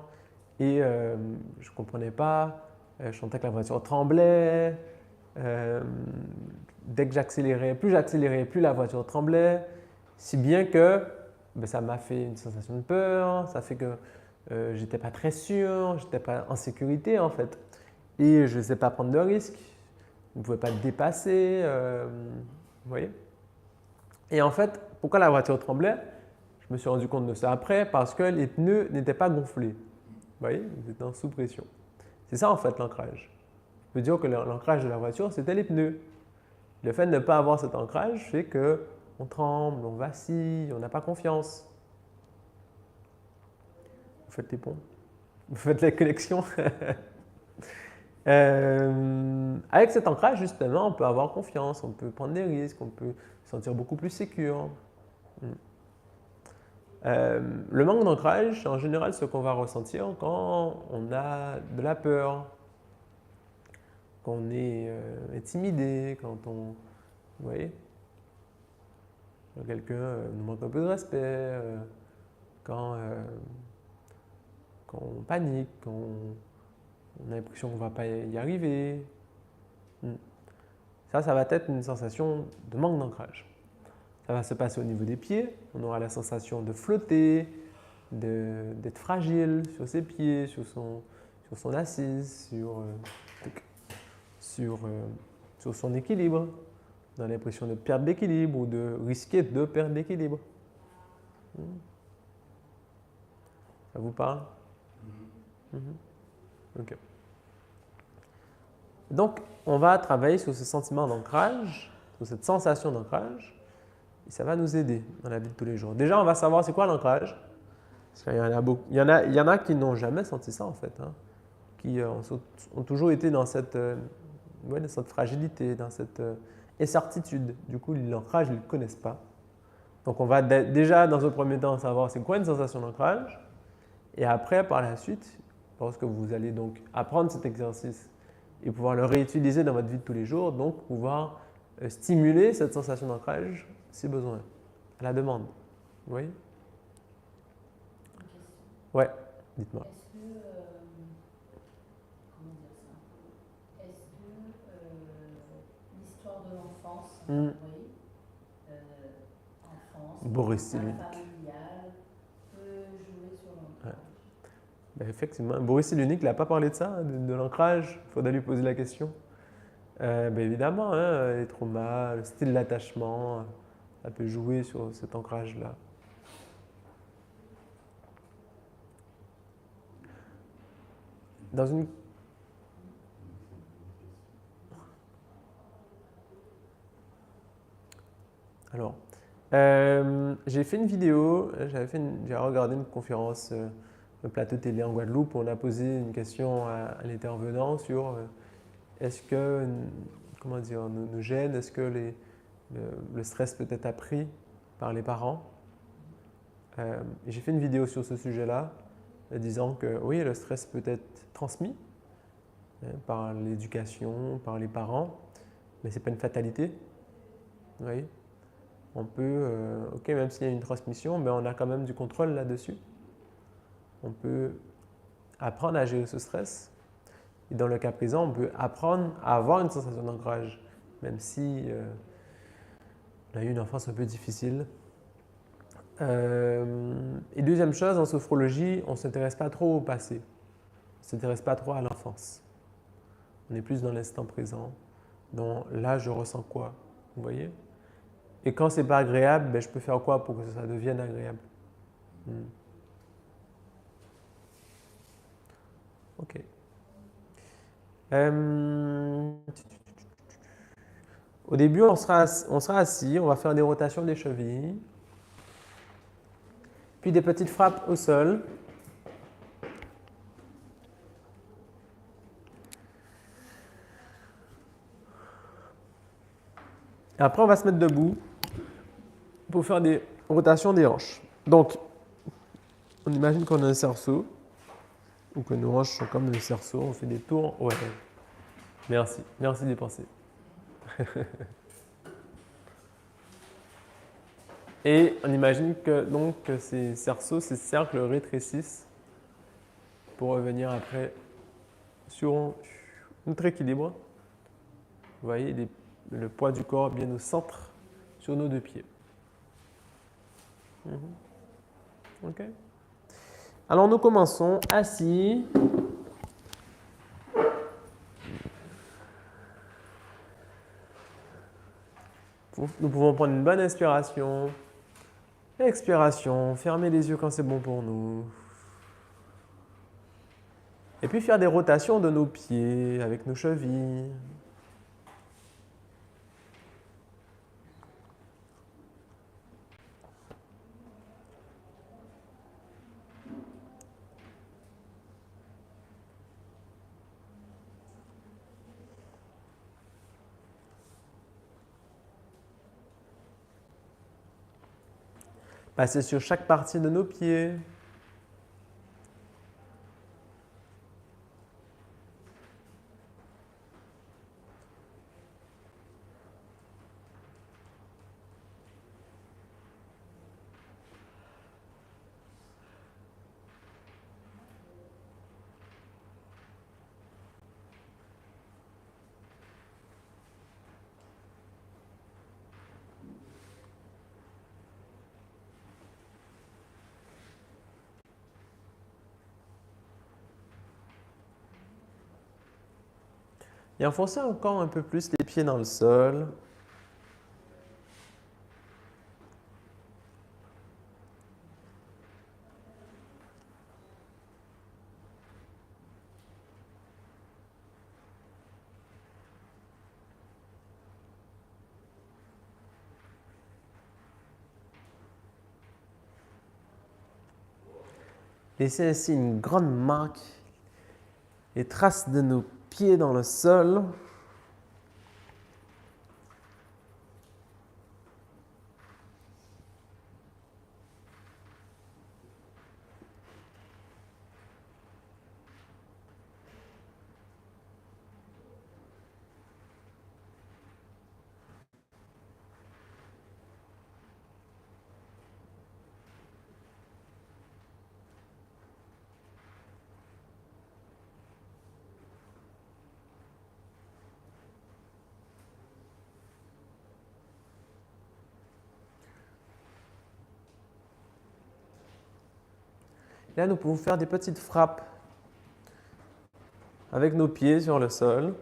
et je ne comprenais pas. Je sentais que la voiture tremblait. Dès que j'accélérais, plus la voiture tremblait, si bien que ça m'a fait une sensation de peur, ça fait que j'étais pas très sûr, j'étais pas en sécurité en fait, et je ne sais pas prendre de risques, je ne pouvais pas dépasser, vous voyez. Et en fait, pourquoi la voiture tremblait? Je me suis rendu compte de ça après parce que les pneus n'étaient pas gonflés, vous voyez, ils étaient en sous pression. C'est ça en fait l'ancrage. Je peux dire que l'ancrage de la voiture, c'était les pneus. Le fait de ne pas avoir cet ancrage fait qu'on tremble, on vacille, on n'a pas confiance. Vous faites les ponts, vous faites les connexions. Avec cet ancrage, justement, on peut avoir confiance, on peut prendre des risques, on peut se sentir beaucoup plus sécure. Le manque d'ancrage, c'est en général ce qu'on va ressentir quand on a de la peur, quand on est intimidé, quand vous voyez, quand quelqu'un nous manque un peu de respect, quand on panique, quand on a l'impression qu'on ne va pas y arriver. Ça va être une sensation de manque d'ancrage. Ça va se passer au niveau des pieds, on aura la sensation de flotter, d'être fragile sur ses pieds, sur son assise, sur son équilibre, on a l'impression de perdre d'équilibre ou de risquer de perdre d'équilibre. Ça vous parle? Ok. Donc, on va travailler sur ce sentiment d'ancrage, sur cette sensation d'ancrage, et ça va nous aider dans la vie de tous les jours. Déjà, on va savoir c'est quoi l'ancrage. Parce qu'il y en a qui n'ont jamais senti ça en fait, hein, qui ont toujours été dans cette fragilité, dans cette incertitude. Du coup, l'ancrage, ils ne le connaissent pas. Donc, on va déjà, dans un premier temps, savoir c'est quoi une sensation d'ancrage. Et après, par la suite, lorsque vous allez donc apprendre cet exercice et pouvoir le réutiliser dans votre vie de tous les jours, donc pouvoir stimuler cette sensation d'ancrage si besoin, à la demande. Vous voyez? Une question. Ouais, dites-moi. Est-ce que, comment dire ça? Est-ce que l'histoire de l'enfance, vous voyez, enfance, Boris Cyrulnik. familiale, peut jouer sur l'ancrage? Ben effectivement, Boris Cyrulnik n'a pas parlé de ça, de l'ancrage. Il faudrait lui poser la question. Évidemment, hein, les traumas, le style d'attachement, ça peut jouer sur cet ancrage-là. Dans une... Alors, j'ai fait une vidéo, j'ai regardé une conférence, un plateau télé en Guadeloupe, où on a posé une question à l'intervenant sur est-ce que, comment dire, nous gêne, est-ce que le stress peut être appris par les parents. J'ai fait une vidéo sur ce sujet-là, disant que oui, le stress peut être transmis par l'éducation, par les parents, mais ce n'est pas une fatalité. Vous voyez? On peut, ok, même s'il y a une transmission, mais on a quand même du contrôle là-dessus. on peut apprendre à gérer ce stress. Et dans le cas présent, on peut apprendre à avoir une sensation d'ancrage, même si on a eu une enfance un peu difficile. Et deuxième chose, en sophrologie, on ne s'intéresse pas trop au passé. On ne s'intéresse pas trop à l'enfance. On est plus dans l'instant présent. Donc là, je ressens quoi? Vous voyez? Et quand c'est pas agréable, ben, je peux faire quoi pour que ça devienne agréable? Ok. Au début, on sera assis, on va faire des rotations des chevilles, puis des petites frappes au sol. Et après, on va se mettre debout pour faire des rotations des hanches. Donc, on imagine qu'on a un cerceau, ou que nos hanches sont comme un cerceau, on fait des tours. Ouais. Merci d'y penser. Et on imagine que, donc, que ces cerceaux, ces cercles rétrécissent pour revenir après sur notre équilibre. Vous voyez, le poids du corps bien au centre sur nos deux pieds. Ok. Alors nous commençons assis. Nous pouvons prendre une bonne inspiration. Expiration, fermer les yeux quand c'est bon pour nous. Et puis faire des rotations de nos pieds avec nos chevilles. Passer sur chaque partie de nos pieds. Et enfoncez encore un peu plus les pieds dans le sol. Laissez ainsi une grande marque, les traces de nos pieds dans le sol. Là, nous pouvons faire des petites frappes avec nos pieds sur le sol.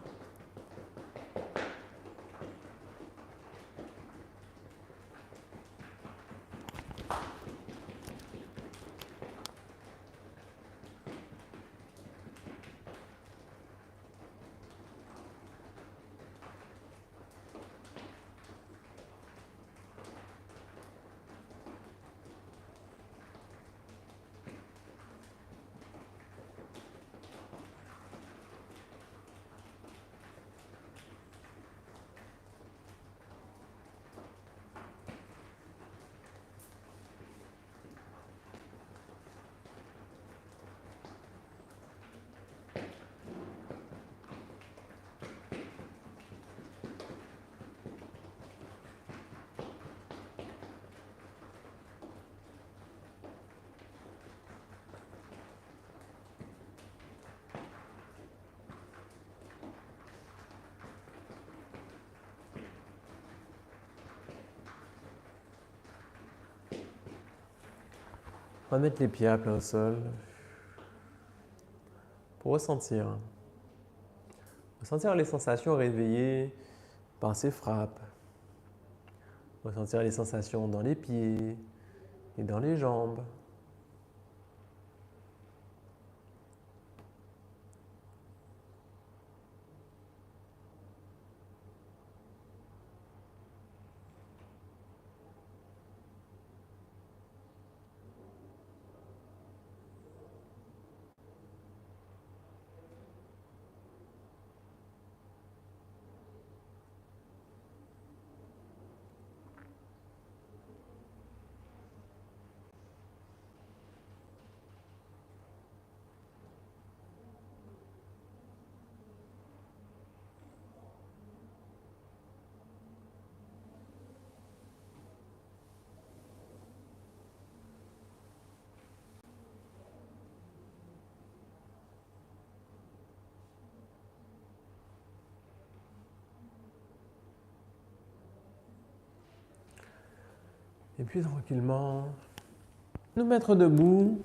On va mettre les pieds à plat au sol pour ressentir. Ressentir les sensations réveillées par ces frappes. Ressentir les sensations dans les pieds et dans les jambes. Et puis tranquillement, nous mettre debout.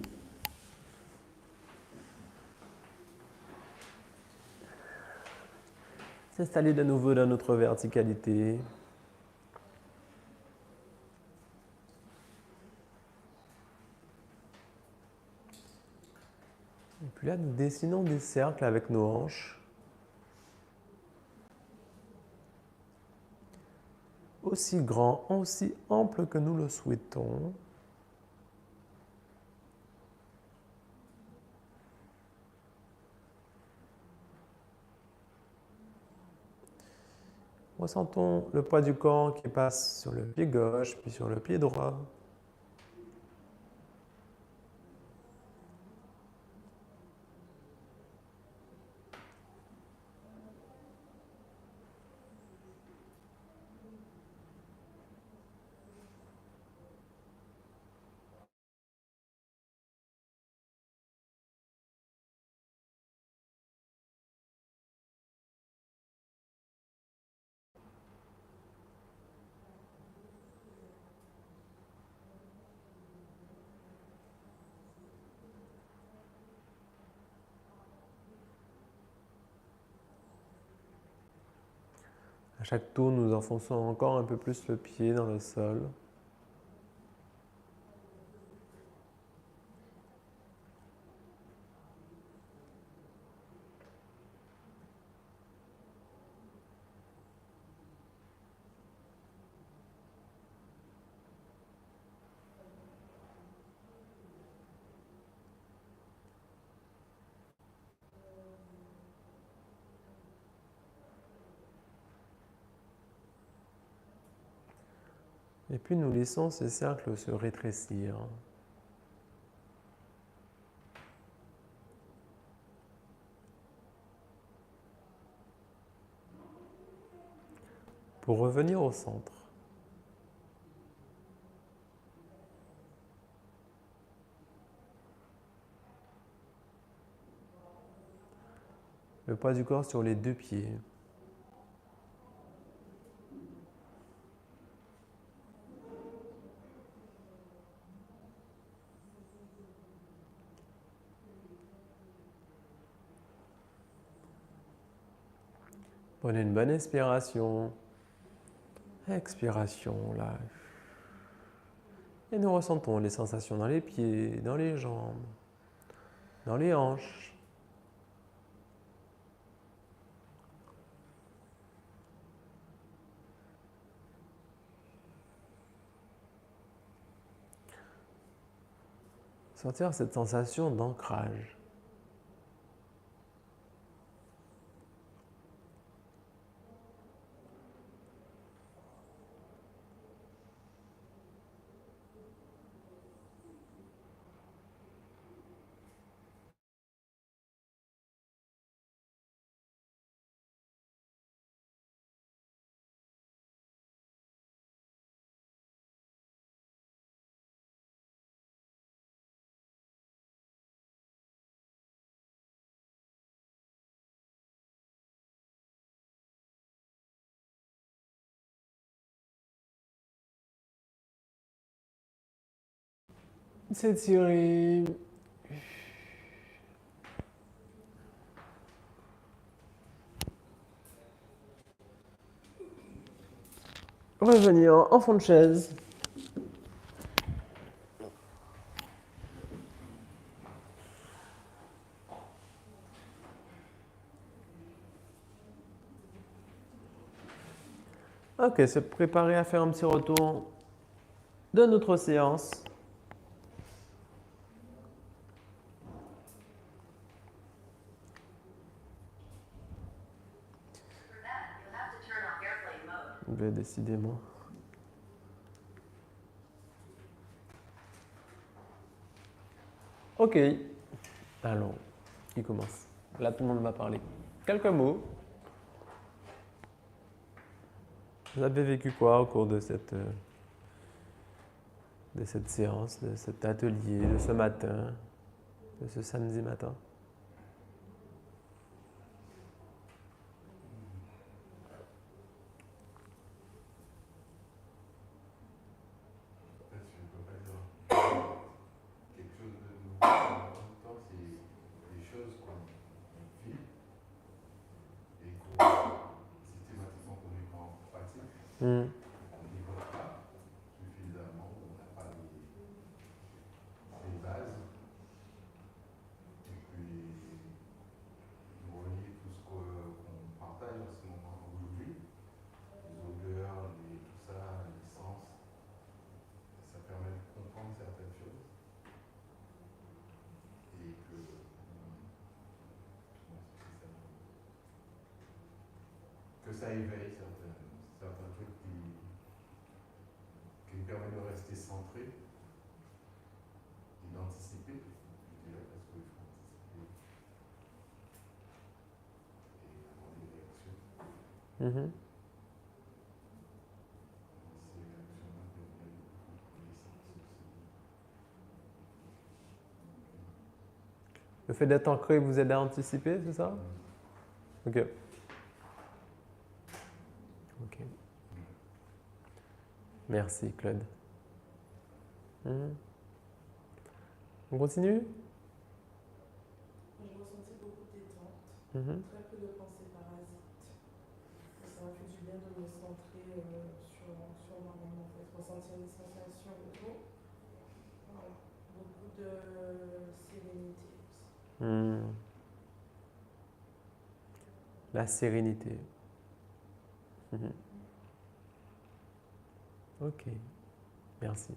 S'installer de nouveau dans notre verticalité. Et puis là, nous dessinons des cercles avec nos hanches. Aussi grands, aussi amples que nous le souhaitons. Ressentons le poids du corps qui passe sur le pied gauche, puis sur le pied droit. À chaque tour, nous enfonçons encore un peu plus le pied dans le sol. Et puis nous laissons ces cercles se rétrécir. Pour revenir au centre. Le poids du corps sur les deux pieds. Prenez une bonne inspiration. Expiration, là. Et nous ressentons les sensations dans les pieds, dans les jambes, dans les hanches. Sentir cette sensation d'ancrage. S'étirer. Revenir en fond de chaise. Ok, se préparer à faire un petit retour de notre séance. Décidément. Ok. Alors, qui commence? Là, tout le monde va parler. Quelques mots. Vous avez vécu quoi au cours de cette séance, de cet atelier, de ce matin, de ce samedi matin? On n'y voit pas suffisamment, on n'a pas les bases. Et puis, vous voyez tout ce qu'on partage en ce moment aujourd'hui, les odeurs, tout ça, les sens, ça permet de comprendre certaines choses. Et que ça éveille certains trucs qui nous permettent de rester centrés et d'anticiper, je dirais, parce qu'il faut anticiper et avoir des réactions. Ces réactions-là deviennent Le fait d'être ancré vous aide à anticiper, c'est ça? Ok. Ok. Merci, Claude. On continue? Je ressentis beaucoup de détente, très peu de pensées parasites. Ça m'a fait du bien de me centrer sur moi-même, en fait, ressentir des sensations autour. Voilà. Beaucoup de sérénité aussi. La sérénité. Ok, merci.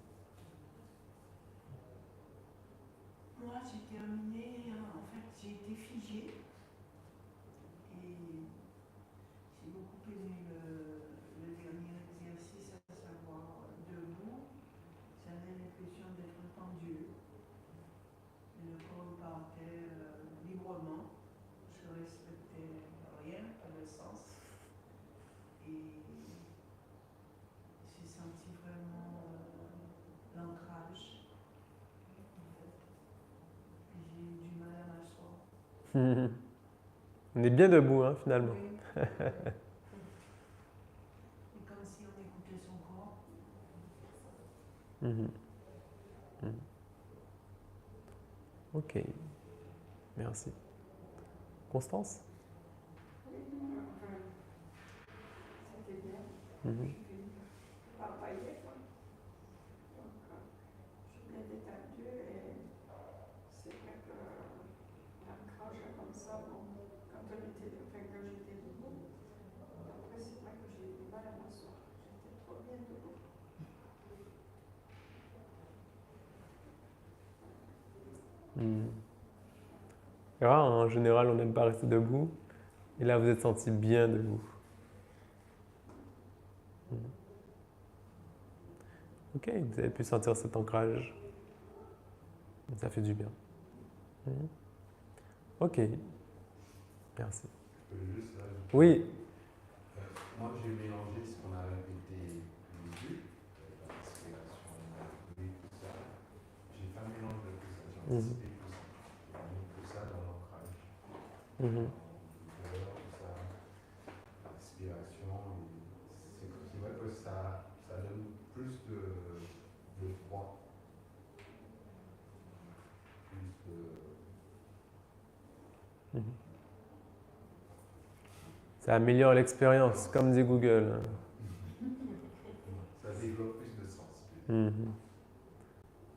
Moi, j'ai terminé, en fait, j'ai été figée. Et j'ai beaucoup aimé le dernier exercice, à savoir debout. J'avais l'impression d'être tendu. Le corps partait librement. Je respectais rien, pas de sens. Et j'ai senti vraiment l'ancrage. Et j'ai eu du mal à m'asseoir. On est bien debout, hein, finalement. Oui. Et comme si on écoutait son corps. Ok, merci. Constance? C'était bien. Travailler, quoi. Donc, je suis bien détendue et c'est vrai que l'ancrage comme ça, bon, quand j'étais debout, après c'est vrai que j'ai eu du mal à m'asseoir. J'étais trop bien debout. En général, on n'aime pas rester debout. Et là, vous êtes senti bien debout. Ok, vous avez pu sentir cet ancrage. Ça fait du bien. Ok, merci. Juste là, Oui. moi, j'ai mélangé ce qu'on a répété au début, l'inspiration, tout ça. J'ai pas mélangé tout ça, j'ai anticipé tout ça. J'ai mis tout ça dans l'ancrage. L'odeur, tout ça, l'inspiration. C'est vrai que ça donne plus de poids. Ça améliore l'expérience, comme dit Google. Ça développe plus de sens.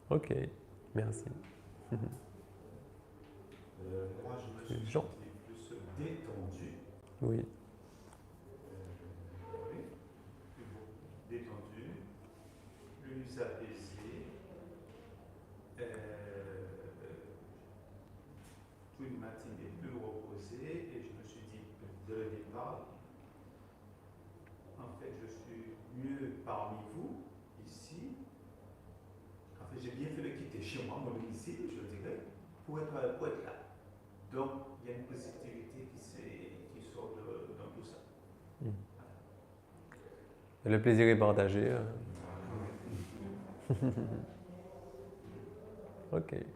Ok, merci. Moi, je me suis Jean. senti plus détendu. Oui. Oui, plus détendu, plus apaisé, une matinée plus reposée, et je me suis dit, dès le départ, en fait, je suis mieux parmi vous, ici. En fait, j'ai bien fait de quitter chez moi, mon domicile, je dirais, pour être là. Donc, il y a une positivité qui sort dans tout ça. Le plaisir est partagé. Ok. Fait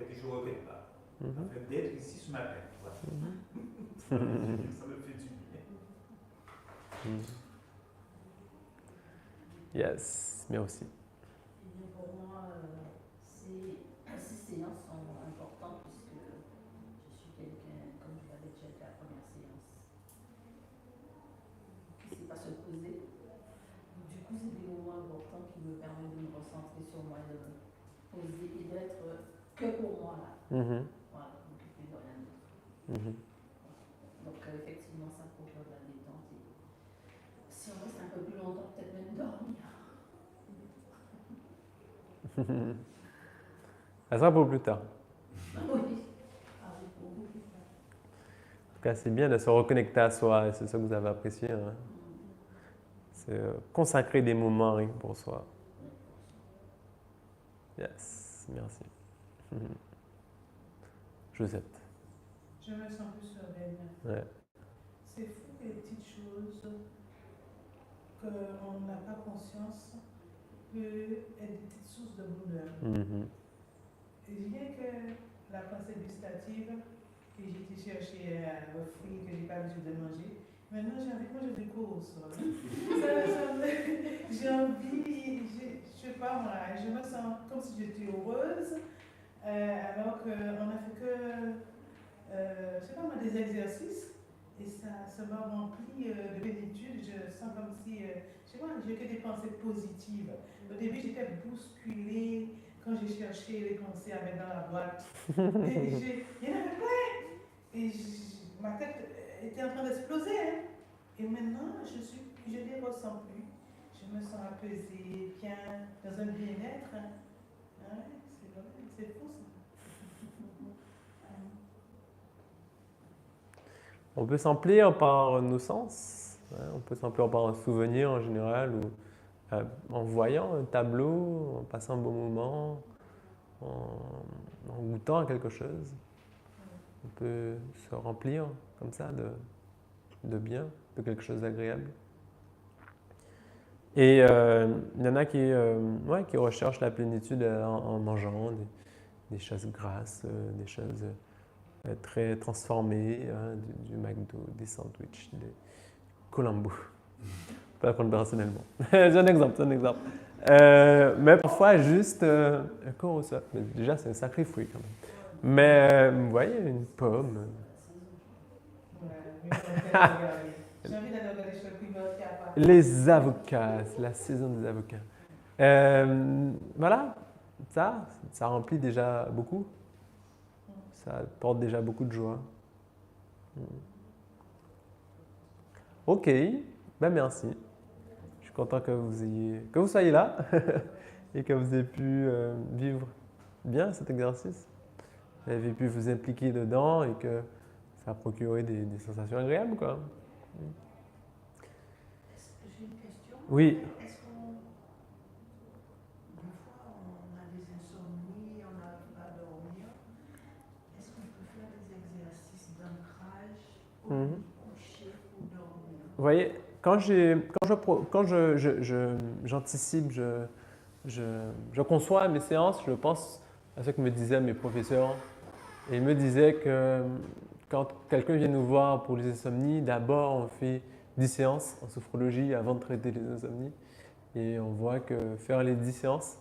que je ne regrette pas. En fait, d'être ici ce matin, voilà. Ça me fait du bien. Yes, bien aussi. Et pour moi, ces séances sont importantes puisque je suis quelqu'un, comme je l'avais déjà dit à la première séance, qui ne sait pas se poser. Du coup, c'est des moments importants qui me permettent de me recentrer sur moi, de me poser et d'être que pour moi là. Voilà, m'occuper de rien d'autre. Donc, effectivement, ça procure de la détente. Et si on reste un peu plus longtemps, peut-être même dormir. Ça sera pour plus tard. Oui. En tout cas, c'est bien de se reconnecter à soi, et c'est ça que vous avez apprécié. Hein. C'est consacrer des moments rien que pour soi. Yes, merci. Josette. Je me sens plus sereine. Ouais. C'est fou les petites choses qu'on n'a pas conscience peuvent être des petites sources de bonheur. Rien que la pensée gustative, que j'ai été chercher un fruit que je n'ai pas l'habitude de manger, maintenant j'ai envie de manger des courses. J'ai envie, je sais pas moi, je me sens comme si j'étais heureuse, alors qu'on a fait que, je sais pas moi, des exercices, et ça m'a rempli de plénitude. Je sens comme si, je sais pas, j'ai que des pensées positives. Au début, j'étais bousculée quand j'ai cherché les pensées à mettre dans la boîte. Et il y en avait plein. Et ma tête était en train d'exploser. Hein. Et maintenant, je ne les ressens plus. Je me sens apaisée, bien, dans un bien-être. Hein. Ouais, c'est fou ça. On peut s'emplir par nos sens. Hein, on peut s'emplir par un souvenir en général, ou en voyant un tableau, en passant un bon moment, en goûtant à quelque chose. On peut se remplir comme ça de bien, de quelque chose d'agréable. Et il y en a qui recherchent la plénitude en mangeant des choses grasses, des choses très transformées, hein, du McDo, des sandwichs, des Colombo. Pas prendre personnellement. C'est un exemple. Mais parfois, juste un ça. Déjà, c'est un sacré fruit quand même. Mais, vous voyez, une pomme. J'ai envie d'aller regarder sur le primeur qui a pas. Les avocats, c'est la saison des avocats. Voilà, ça remplit déjà beaucoup. Ça porte déjà beaucoup de joie. Ok, ben merci. Je suis content que vous soyez là et que vous ayez pu vivre bien cet exercice. Vous avez pu vous impliquer dedans et que ça a procuré des sensations agréables, quoi. J'ai une question. Oui. Est-ce qu'on. Des fois, on a des insomnies, on n'arrive pas à dormir. Est-ce qu'on peut faire des exercices d'ancrage pour coucher, pour dormir? Vous voyez, j'anticipe, je conçois mes séances, je pense à ce que me disaient mes professeurs. Et ils me disaient que quand quelqu'un vient nous voir pour les insomnies, d'abord on fait 10 séances en sophrologie avant de traiter les insomnies. Et on voit que faire les 10 séances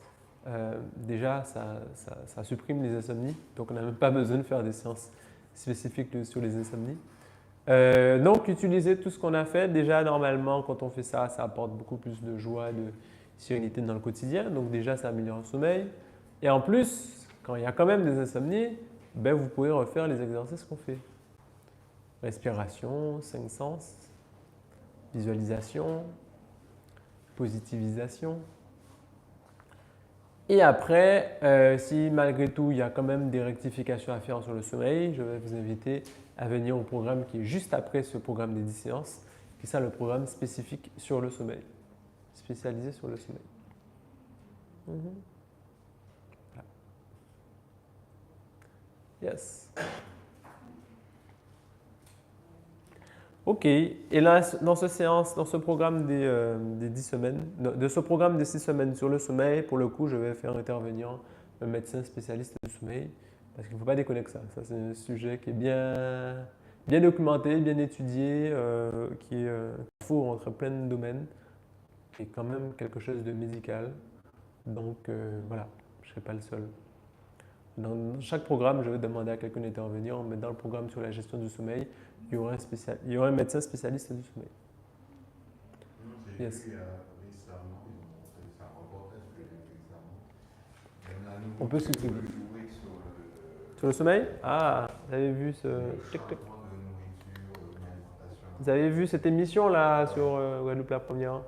déjà, ça supprime les insomnies. Donc, on n'a même pas besoin de faire des séances spécifiques sur les insomnies. Donc, utiliser tout ce qu'on a fait. Déjà, normalement, quand on fait ça, ça apporte beaucoup plus de joie, de sérénité dans le quotidien. Donc, déjà, ça améliore le sommeil. Et en plus, quand il y a quand même des insomnies, ben, vous pouvez refaire les exercices qu'on fait. Respiration, 5 sens, visualisation, positivisation. Et après, si malgré tout, il y a quand même des rectifications à faire sur le sommeil, je vais vous inviter à venir au programme qui est juste après ce programme des 10 séances, qui est ça le programme spécifique sur le sommeil, spécialisé sur le sommeil. Voilà. Yes. Ok, et là, dans ce programme des 10 semaines, de ce programme des 6 semaines sur le sommeil, pour le coup, je vais faire intervenir un médecin spécialiste du sommeil, parce qu'il ne faut pas déconner que ça. Ça, c'est un sujet qui est bien documenté, bien étudié, qui est fou entre plein de domaines, qui est quand même quelque chose de médical. Donc, voilà, je ne serai pas le seul. Dans chaque programme, je vais demander à quelqu'un d'intervenir, mais dans le programme sur la gestion du sommeil, il y aura un médecin spécialiste du sommeil. J'ai vu récemment, ils ont montré ça, un reportage que j'ai vu récemment. On peut supprimer. Jouer Sur le sommeil? Ah, vous avez vu ce... Vous avez vu cette émission là sur Guadeloupe la première?